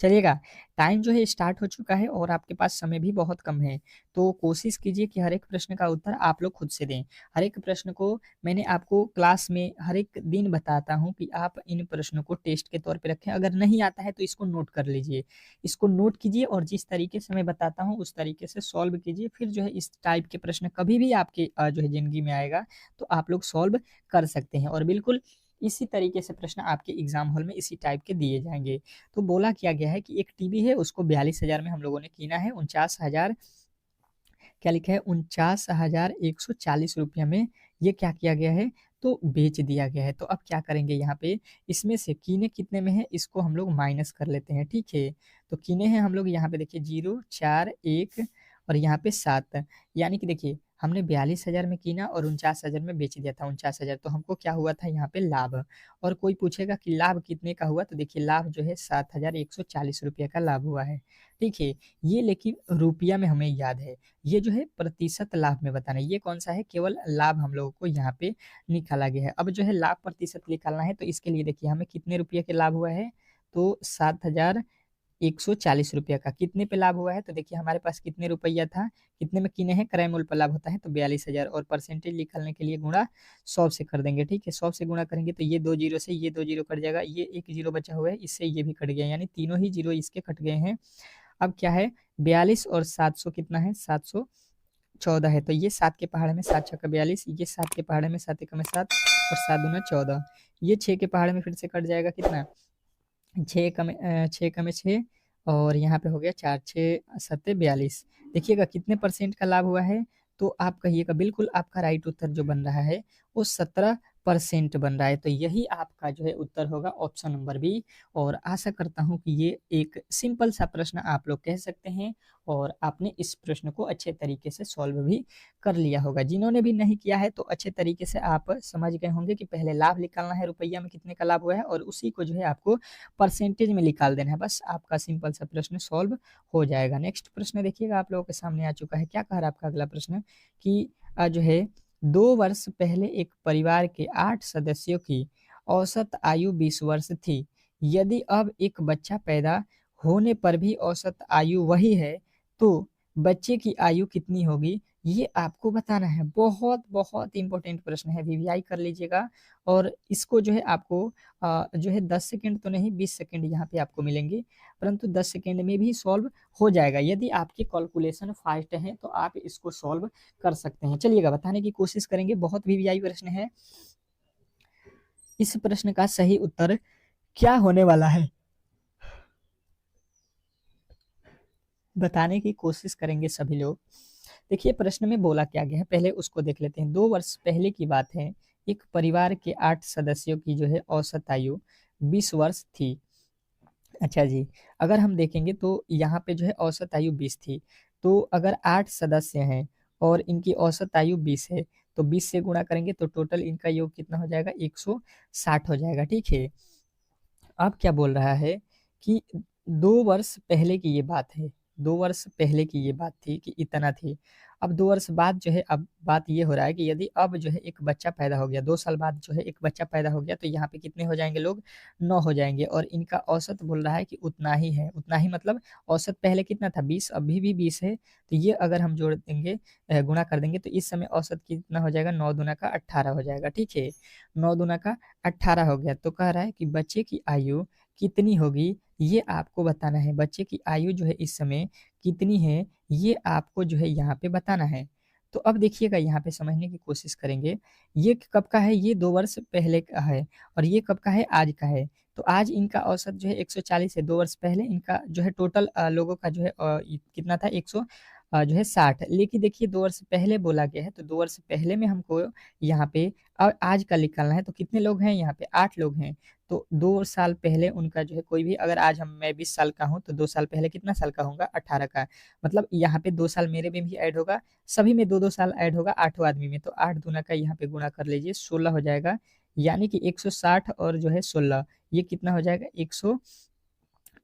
चलिएगा, टाइम जो है स्टार्ट हो चुका है और आपके पास समय भी बहुत कम है, तो कोशिश कीजिए कि हर एक प्रश्न का उत्तर आप लोग खुद से दें। हर एक प्रश्न को मैंने आपको क्लास में हर एक दिन बताता हूँ कि आप इन प्रश्नों को टेस्ट के तौर पे रखें। अगर नहीं आता है तो इसको नोट कर लीजिए, इसको नोट कीजिए और जिस तरीके से मैं बताता हूँ उस तरीके से सॉल्व कीजिए। फिर जो है इस टाइप के प्रश्न कभी भी आपके जो है ज़िंदगी में आएगा तो आप लोग सॉल्व कर सकते हैं और बिल्कुल इसी तरीके से प्रश्न आपके एग्जाम हॉल में इसी टाइप के दिए जाएंगे। तो बोला क्या गया है कि एक टीवी है, उसको 42,000 में हम लोगों ने कीना है, 49,000 क्या लिखा है, 49,140 रुपया में ये क्या किया गया है, तो बेच दिया गया है। तो अब क्या करेंगे यहाँ पे, इसमें से कीने कितने में है इसको हम लोग माइनस कर लेते हैं, ठीक है। तो कीने हैं हम लोग यहाँ पे देखिए 0, 4, 1 और यहाँ पे 7, यानी कि देखिए हमने 42,000 में कीना और 49,000 में बेच दिया था 49,000, तो हमको क्या हुआ था यहाँ पे लाभ। और कोई पूछेगा कि लाभ कितने का हुआ, तो देखिए लाभ जो है 7,140 रुपये का लाभ हुआ है, ठीक है। ये लेकिन रुपया में हमें याद है, ये जो है प्रतिशत लाभ में बताना है। ये कौन सा है, केवल लाभ हम लोगों को यहाँ पे निकाला गया है। अब जो है लाभ प्रतिशत निकालना है तो इसके लिए देखिए हमें कितने रुपये के लाभ हुआ है, तो 7,140 रुपये का कितने पे लाभ हुआ है, तो देखिए हमारे पास कितने रुपया था, कितने में किने हैं, क्रय मूल्य पर लाभ होता है तो 42,000 और परसेंटेज निकालने के लिए गुणा 100 से कर देंगे, ठीक है। 100 से गुणा करेंगे तो ये 2 जीरो से ये 2 जीरो कट जाएगा, ये एक जीरो बचा हुआ है, इससे ये भी कट गया, यानी तीनों ही जीरो इसके कट गए हैं। अब क्या है, 42 और 700 कितना है, 714 है। तो ये 7 के पहाड़े में 7 छक्का 42, ये 7 के पहाड़े में 7 एकम 7 और 7 दूना 14, ये 6 के पहाड़े में फिर से कट जाएगा कितना, 6 कम 6 और यहाँ पे हो गया 4, 6 सत्ते 42। देखिएगा कितने परसेंट का लाभ हुआ है, तो आप कहिएगा, बिल्कुल आपका राइट उत्तर जो बन रहा है वो 17% बन रहा है। तो यही आपका जो है उत्तर होगा ऑप्शन नंबर बी। और आशा करता हूँ कि ये एक सिंपल सा प्रश्न आप लोग कह सकते हैं और आपने इस प्रश्न को अच्छे तरीके से सॉल्व भी कर लिया होगा। जिन्होंने भी नहीं किया है तो अच्छे तरीके से आप समझ गए होंगे कि पहले लाभ निकालना है, रुपया में कितने का लाभ हुआ है, और उसी को जो है आपको परसेंटेज में निकाल देना है, बस आपका सिंपल सा प्रश्न सॉल्व हो जाएगा। नेक्स्ट प्रश्न देखिएगा आप लोगों के सामने आ चुका है। क्या कह रहा है आपका अगला प्रश्न कि जो है 2 वर्ष पहले एक परिवार के 8 सदस्यों की औसत आयु 20 वर्ष थी। यदि अब एक बच्चा पैदा होने पर भी औसत आयु वही है, तो बच्चे की आयु कितनी होगी, ये आपको बताना है। बहुत बहुत इंपॉर्टेंट प्रश्न है, वीवीआई कर लीजिएगा। और इसको जो है आपको जो है 10 सेकंड तो नहीं 20 सेकंड यहाँ पे आपको मिलेंगे, परंतु 10 सेकंड में भी सॉल्व हो जाएगा। यदि आपकी कैलकुलेशन फास्ट है तो आप इसको सॉल्व कर सकते हैं। चलिएगा बताने की कोशिश करेंगे, बहुत वीवीआई प्रश्न है। इस प्रश्न का सही उत्तर क्या होने वाला है, बताने की कोशिश करेंगे सभी लोग। देखिए प्रश्न में बोला क्या गया है, पहले उसको देख लेते हैं। 2 वर्ष पहले की बात है, एक परिवार के 8 सदस्यों की जो है औसत आयु 20 वर्ष थी। अच्छा जी, अगर हम देखेंगे तो यहाँ पे जो है औसत आयु 20 थी, तो अगर 8 सदस्य हैं और इनकी औसत आयु 20 है, तो 20 से गुणा करेंगे तो टोटल इनका योग कितना हो जाएगा, 160 हो जाएगा, ठीक है। अब क्या बोल रहा है कि 2 वर्ष पहले की ये बात है, 2 वर्ष पहले की ये बात थी कि इतना थी। अब 2 वर्ष बाद जो है अब बात ये हो रहा है कि यदि अब जो है एक बच्चा पैदा हो गया, 2 साल बाद जो है एक बच्चा पैदा हो गया, तो यहाँ पे कितने हो जाएंगे लोग, 9 हो जाएंगे। और इनका औसत बोल रहा है कि उतना ही है, उतना ही मतलब औसत पहले कितना था 20, अभी भी 20 है, तो ये अगर हम जोड़ देंगे गुणा कर देंगे तो इस समय औसत कितना हो जाएगा, 9 दूना का 18 हो जाएगा, ठीक है। 9 दूना का 18 हो गया, तो कह रहा है कि बच्चे की आयु कितनी होगी, ये आपको बताना है। बच्चे की आयु जो है इस समय कितनी है, ये आपको जो है यहाँ पे बताना है। तो अब देखिएगा यहाँ पे समझने की कोशिश करेंगे, ये कब का है, ये 2 वर्ष पहले का है, और ये कब का है, आज का है। तो आज इनका औसत जो है 140 है, 2 वर्ष पहले इनका जो है टोटल लोगों का जो है कितना था, जो है 60, लेकिन देखिए 2 वर्ष पहले बोला गया है, तो 2 वर्ष पहले में हमको यहाँ पे आज का निकालना है। तो कितने लोग हैं यहाँ पे? 8 लोग हैं। तो 2 साल पहले उनका जो है कोई भी, अगर आज मैं 20 साल का हूँ तो 2 साल पहले कितना साल का होगा? 18 का। मतलब यहाँ पे 2 साल मेरे में भी ऐड होगा, सभी में 2-2 साल ऐड होगा, 8वां आदमी में। तो 8 दूना का यहाँ पे गुणा कर लीजिए, 16 हो जाएगा। यानी कि 160 और जो है 16, ये कितना हो जाएगा? 100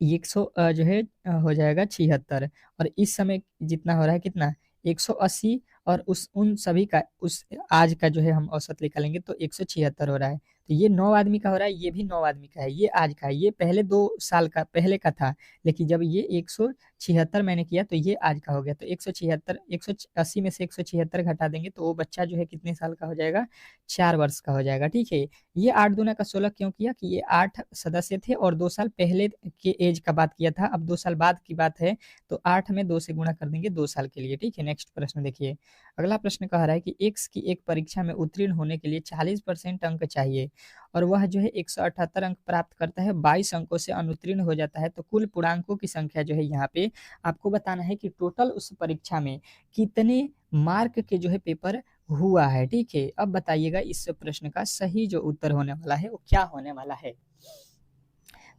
जो है हो जाएगा 76। और इस समय जितना हो रहा है कितना? 180। और उस उन सभी का उस आज का जो है हम औसत निकालेंगे तो 176 हो रहा है। तो ये 9 आदमी का हो रहा है, ये भी 9 आदमी का है, ये आज का है। ये पहले 2 साल का पहले का था, लेकिन जब ये 176 मैंने किया तो ये आज का हो गया। तो 176, 180 में से 176 घटा देंगे तो वो बच्चा जो है कितने साल का हो जाएगा? 4 वर्ष का हो जाएगा। ठीक है। ये 8 दूना का 16 क्यों किया? कि ये 8 सदस्य थे और 2 साल पहले के एज का बात किया था, अब 2 साल बाद की बात है, तो 8 में 2 से गुणा कर देंगे 2 साल के लिए। ठीक है। नेक्स्ट प्रश्न देखिए। अगला प्रश्न कह रहा है कि एक्स की एक परीक्षा में उत्तीर्ण होने के लिए 40% अंक चाहिए और वह जो है 178 अंक प्राप्त करता है, 22 अंकों से अनुत्तीर्ण हो जाता है, तो कुल पूर्णांकों की संख्या जो है यहाँ पे आपको बताना है कि टोटल उस परीक्षा में कितने मार्क के जो है पेपर हुआ है। ठीक है। अब बताइएगा इस प्रश्न का सही जो उत्तर होने वाला है वो क्या होने वाला है।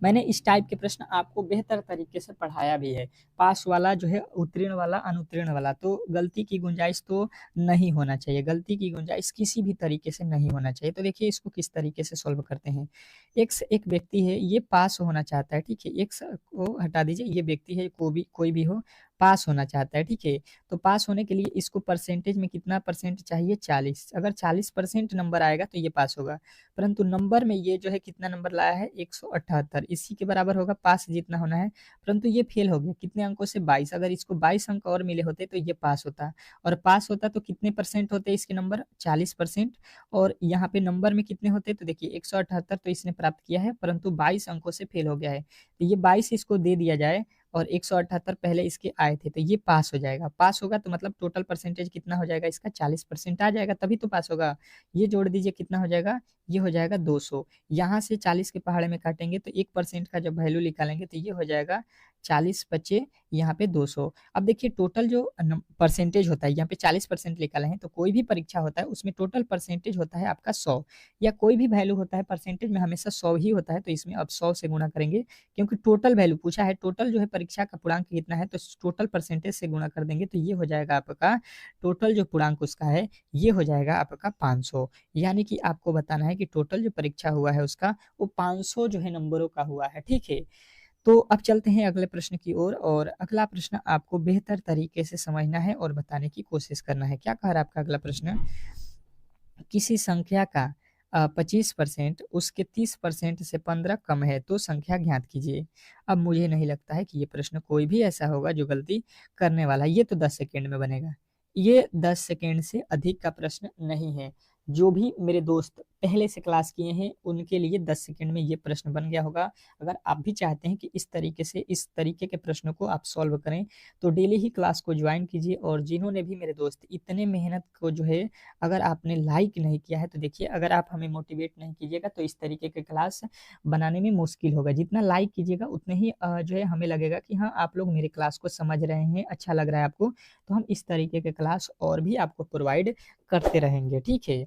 मैंने इस टाइप के प्रश्न आपको बेहतर तरीके से पढ़ाया भी है। पास वाला जो है, उत्तीर्ण वाला, अनुत्तीर्ण वाला, तो गलती की गुंजाइश तो नहीं होना चाहिए, गलती की गुंजाइश किसी भी तरीके से नहीं होना चाहिए। तो देखिए इसको किस तरीके से सॉल्व करते हैं। एक्स एक व्यक्ति है, ये पास होना चाहता है। ठीक है। एक्स को हटा दीजिए, ये व्यक्ति है, कोई भी हो, पास होना चाहता है। ठीक है। तो पास होने के लिए इसको परसेंटेज में कितना परसेंट चाहिए? 40। अगर 40% नंबर आएगा तो ये पास होगा, परंतु नंबर में ये जो है कितना नंबर लाया है? 178, इसी के बराबर होगा पास जितना होना है, परंतु ये फेल हो गया। कितने अंकों से? 22। अगर इसको 22 अंक और मिले होते तो ये पास होता, और पास होता तो कितने परसेंट होते इसके नंबर? 40%। और यहाँ पे नंबर में कितने होते? तो देखिए 178 तो इसने प्राप्त किया है, परंतु 22 अंकों से फेल हो गया है, तो ये 22 इसको दे दिया जाए और 178 पहले इसके आए थे, तो ये पास हो जाएगा। पास होगा तो मतलब टोटल परसेंटेज कितना हो जाएगा इसका? 40% आ जाएगा, तभी तो पास होगा। ये जोड़ दीजिए, कितना हो जाएगा? ये हो जाएगा 200। यहाँ से 40 के पहाड़े में काटेंगे तो 1% का जब वैल्यू निकालेंगे तो ये हो जाएगा 40 बचे यहाँ पे 200। अब देखिए टोटल जो परसेंटेज होता है, यहाँ पे 40% निकाले हैं, तो कोई भी परीक्षा होता है उसमें टोटल परसेंटेज होता है आपका 100, या कोई भी वैल्यू होता है परसेंटेज में हमेशा 100 ही होता है। तो इसमें अब 100 से गुणा करेंगे, क्योंकि टोटल वैल्यू पूछा है, टोटल जो है परीक्षा का पूर्णांक कितना है, तो टोटल परसेंटेज से गुणा कर देंगे तो ये हो जाएगा आपका टोटल जो पूर्णांक उसका है, ये हो जाएगा आपका 500। यानी कि आपको बताना है कि टोटल जो परीक्षा हुआ है उसका वो 500 जो है नंबरों का हुआ है। ठीक है। तो अब चलते हैं अगले प्रश्न की ओर, और अगला प्रश्न आपको बेहतर तरीके से समझना है और बताने की कोशिश करना है। क्या कह रहा है आपका अगला प्रश्न? किसी संख्या का 25% उसके 30% से 15 कम है तो संख्या ज्ञात कीजिए। अब मुझे नहीं लगता है कि ये प्रश्न कोई भी ऐसा होगा जो गलती करने वाला है। ये तो 10 सेकेंड में बनेगा, ये 10 सेकेंड से अधिक का प्रश्न नहीं है। जो भी मेरे दोस्त पहले से क्लास किए हैं उनके लिए 10 सेकेंड में ये प्रश्न बन गया होगा। अगर आप भी चाहते हैं कि इस तरीके के प्रश्नों को आप सॉल्व करें तो डेली ही क्लास को ज्वाइन कीजिए। और जिन्होंने भी मेरे दोस्त इतने मेहनत को जो है अगर आपने लाइक नहीं किया है तो देखिए, अगर आप हमें मोटिवेट नहीं कीजिएगा तो इस तरीके के क्लास बनाने में मुश्किल होगा। जितना लाइक कीजिएगा उतने ही जो है हमें लगेगा कि हाँ आप लोग मेरे क्लास को समझ रहे हैं, अच्छा लग रहा है आपको, तो हम इस तरीके के क्लास और भी आपको प्रोवाइड करते रहेंगे। ठीक है।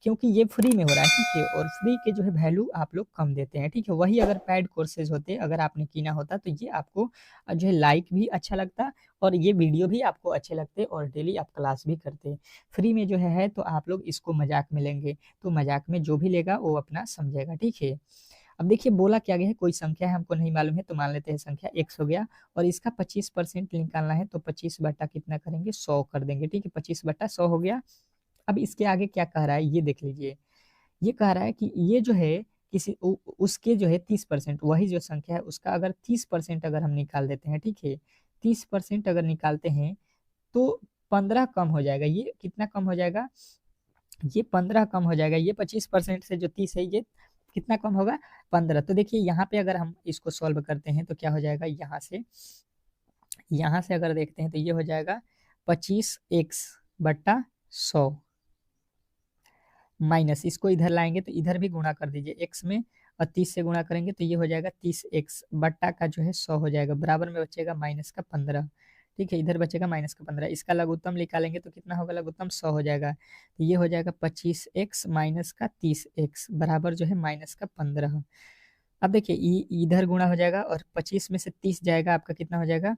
क्योंकि ये फ्री में हो रहा है। ठीक है। और फ्री के जो है वैल्यू आप लोग कम देते हैं। ठीक है। वही अगर पेड कोर्सेज होते, अगर आपने किना होता तो ये आपको जो है लाइक भी अच्छा लगता और ये वीडियो भी आपको अच्छे लगते और डेली आप क्लास भी करते। फ्री में जो है तो आप लोग इसको मजाक में लेंगे, तो मजाक में जो भी लेगा वो अपना समझेगा। ठीक है। अब देखिए बोला क्या गया है, कोई संख्या है हमको नहीं मालूम है, तो मान लेते हैं संख्या x हो गया, और इसका 25% निकालना है तो 25 बटा कितना करेंगे? 100 कर देंगे। ठीक है। 25 बटा 100 हो गया। अब इसके आगे क्या कह रहा है ये देख लीजिए। ये कह रहा है कि ये जो है उसके जो है 30%, वही जो संख्या है उसका अगर 30% अगर हम निकाल देते हैं। ठीक है। 30% अगर निकालते हैं तो 15 कम हो जाएगा। ये कितना कम हो जाएगा? ये 15 कम हो जाएगा। ये 25% से जो 30 है ये कितना कम होगा? 15। तो देखिए यहाँ पे अगर हम इसको सॉल्व करते हैं तो क्या हो जाएगा? यहाँ से अगर देखते हैं तो ये हो जाएगा 25x/100 माइनस, इसको इधर लाएंगे तो इधर भी गुणा कर दीजिए x में, और 30 से गुणा करेंगे तो ये हो जाएगा 30x बट्टा का जो है 100 हो जाएगा, बराबर में बचेगा माइनस का 15। ठीक है, इधर बचेगा -15। इसका लघुत्तम निकालेंगे तो कितना होगा, लघुत्तम 100 हो जाएगा। तो ये हो जाएगा 25x माइनस का 30x बराबर जो है -15। अब देखिए इधर गुणा हो जाएगा और 25 में से 30 जाएगा आपका कितना हो जाएगा,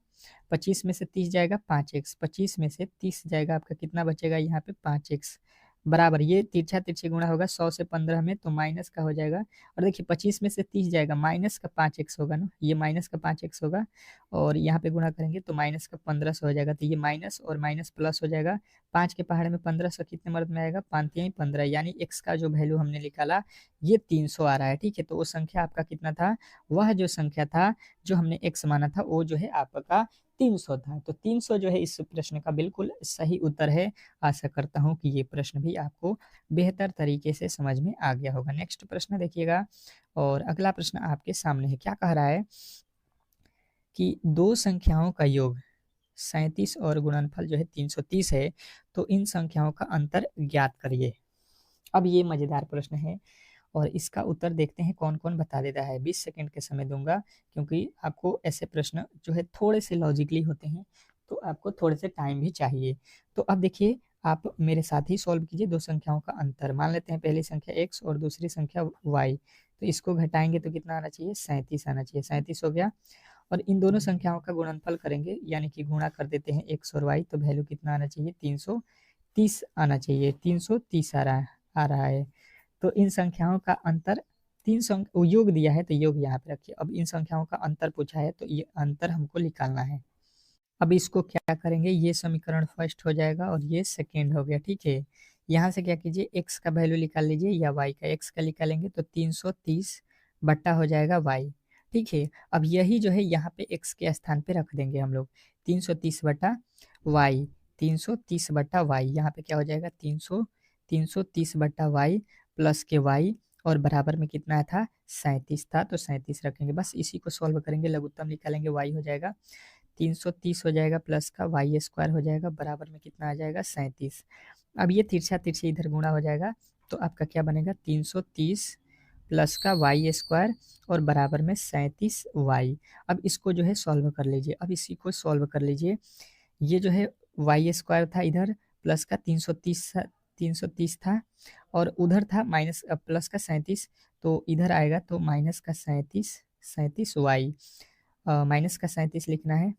25 में से 30 जाएगा 5x, 25 में से 30 जाएगा आपका कितना बचेगा यहाँ पे 5x बराबर, ये तिरछा तिरछे गुणा होगा 100 से 15 में तो माइनस का हो जाएगा। और देखिए 25 में से 30 जाएगा माइनस का 5x होगा ना, ये माइनस का 5x होगा और यहाँ पे गुणा करेंगे तो माइनस का 1500 हो जाएगा। तो ये माइनस और माइनस प्लस हो जाएगा, 5 के पहाड़ में 1500 कितने मदद में आएगा, 5×3 = 15, यानी x का जो वैल्यू हमने निकाला ये 300 आ रहा है। ठीक है, तो वो संख्या आपका कितना था, वह जो संख्या था जो हमने x माना था वो जो है आपका 300 था। तो 300 जो है इस प्रश्न का बिल्कुल सही उत्तर है। आशा करता हूँ कि ये प्रश्न भी आपको बेहतर तरीके से समझ में आ गया होगा। नेक्स्ट प्रश्न देखिएगा और अगला प्रश्न आपके सामने है। क्या कह रहा है कि दो संख्याओं का योग 37 और गुणनफल जो है 330 है, तो इन संख्याओं का अंतर ज्ञात करिए। अब ये मजेदार प्रश्न है और इसका उत्तर देखते हैं कौन कौन बता देता है। 20 सेकंड के समय दूंगा क्योंकि आपको ऐसे प्रश्न जो है थोड़े से लॉजिकली होते हैं तो आपको थोड़े से टाइम भी चाहिए। तो अब देखिए आप मेरे साथ ही सॉल्व कीजिए। दो संख्याओं का अंतर मान लेते हैं, पहली संख्या x और दूसरी संख्या y, तो इसको घटाएंगे तो कितना आना चाहिए, 37 आना चाहिए। 37 हो गया और इन दोनों संख्याओं का गुणनफल करेंगे यानी कि गुणा कर देते हैं x और y, तो वैल्यू कितना आना चाहिए, 330 आना चाहिए। 330 आ रहा है। तो इन संख्याओं का अंतर योग दिया है तो योग यहाँ पे रखिए। अब इन संख्याओं का अंतर पूछा है तो ये अंतर हमको निकालना है। अब इसको क्या करेंगे, ये समीकरण फर्स्ट हो जाएगा और ये सेकेंड हो गया। ठीक है, यहाँ से क्या कीजिए, x का वैल्यू निकाल लीजिए या y का। x का निकालेंगे तो 330 बट्टा हो जाएगा y। ठीक है, अब यही जो है यहाँ पे x के स्थान पे रख देंगे हम लोग, 330 बट्टा y, 330 बट्टा y, यहाँ पे क्या हो जाएगा 330 बट्टा y प्लस के y और बराबर में कितना था, 37 था, तो 37 रखेंगे। बस इसी को सॉल्व करेंगे, लघुत्तम निकालेंगे, y हो जाएगा 330 हो जाएगा प्लस का y² हो जाएगा बराबर में कितना आ जाएगा, 37। अब ये तिरछा तिरछे इधर गुणा हो जाएगा तो आपका क्या बनेगा, 330 प्लस का y² और बराबर में 37y। अब इसको जो है सॉल्व कर लीजिए। अब इसी को सॉल्व कर लीजिए, ये जो है y² था इधर प्लस का 330 था और उधर था माइनस प्लस का 37, तो इधर आएगा तो माइनस का 37y, माइनस का 37 लिखना है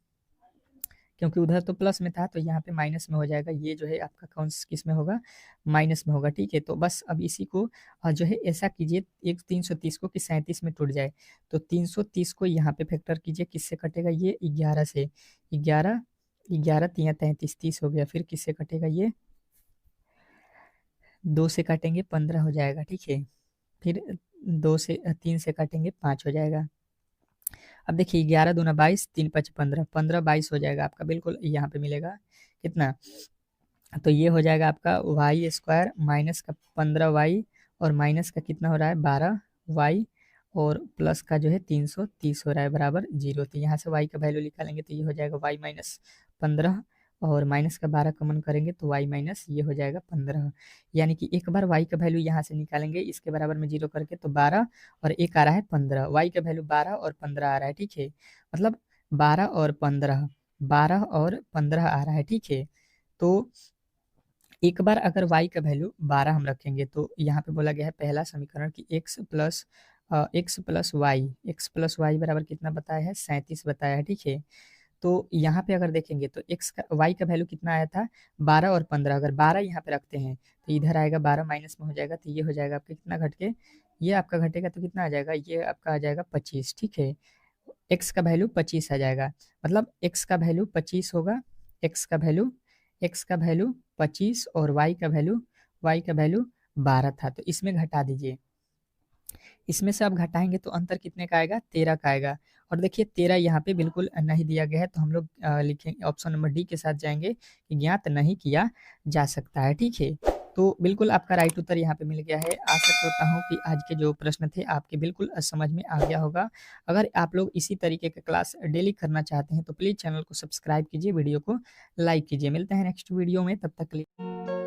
क्योंकि उधर तो प्लस में था तो यहाँ पे माइनस में हो जाएगा। ये जो है आपका कौन किस में होगा, माइनस में होगा। ठीक है, तो बस अब इसी को जो है ऐसा कीजिए, एक 330 को कि 37 में टूट जाए, तो 330 को यहाँ पे फैक्टर कीजिए, किससे कटेगा, ये 11 से, 11 11 3 33 30 हो गया। फिर किससे कटेगा, ये 2 से काटेंगे 15 हो जाएगा। ठीक है, फिर 3 से काटेंगे 5 हो जाएगा। अब देखिए 11 दूना 22, 3 5 15, 15 22 हो जाएगा आपका, बिल्कुल यहाँ पे मिलेगा कितना, तो ये हो जाएगा आपका y² माइनस का 15y और माइनस का कितना हो रहा है 12y और प्लस का जो है 330 हो रहा है बराबर 0। तो यहाँ से y का वैल्यू निकालेंगे तो ये हो जाएगा y माइनस 15 और माइनस का 12 कॉमन करेंगे तो y माइनस ये हो जाएगा 15, यानी कि एक बार y का वैल्यू यहाँ से निकालेंगे इसके बराबर में 0 करके तो 12 और एक आ रहा है 15, y का वैल्यू 12 और 15 आ रहा है। ठीक है, मतलब 12 और 15, 12 और 15 आ रहा है। ठीक है, तो एक बार अगर y का वैल्यू 12 हम रखेंगे तो यहाँ पे बोला गया है पहला समीकरण कि x प्लस वाई बराबर कितना बताया है, 37 बताया है। ठीक है, तो यहाँ पे अगर देखेंगे तो y का वैल्यू कितना आया था 12 और 15, अगर 12 यहाँ पे रखते हैं तो इधर आएगा 12 माइनस में हो जाएगा तो ये हो जाएगा आपका कितना घट के, ये आपका घटेगा तो कितना आ जाएगा, ये आपका आ जाएगा 25। ठीक है, x का वैल्यू 25 आ जाएगा, मतलब x का वैल्यू 25 होगा, x का वैल्यू 25 और y का वैल्यू 12 था, तो इसमें घटा दीजिए। इसमें से आप घटाएंगे तो अंतर कितने का आएगा, 13 का आएगा। और देखिए 13 यहाँ पे बिल्कुल नहीं दिया गया है तो हम लोग लिखेंगे ऑप्शन नंबर डी के साथ जाएंगे कि ज्ञात नहीं किया जा सकता है। ठीक है, तो बिल्कुल आपका राइट उत्तर यहाँ पे मिल गया है। आशा करता हूँ कि आज के जो प्रश्न थे आपके बिल्कुल समझ में आ गया होगा। अगर आप लोग इसी तरीके का क्लास डेली करना चाहते हैं तो प्लीज़ चैनल को सब्सक्राइब कीजिए, वीडियो को लाइक कीजिए। मिलते हैं नेक्स्ट वीडियो में, तब तक के लिए।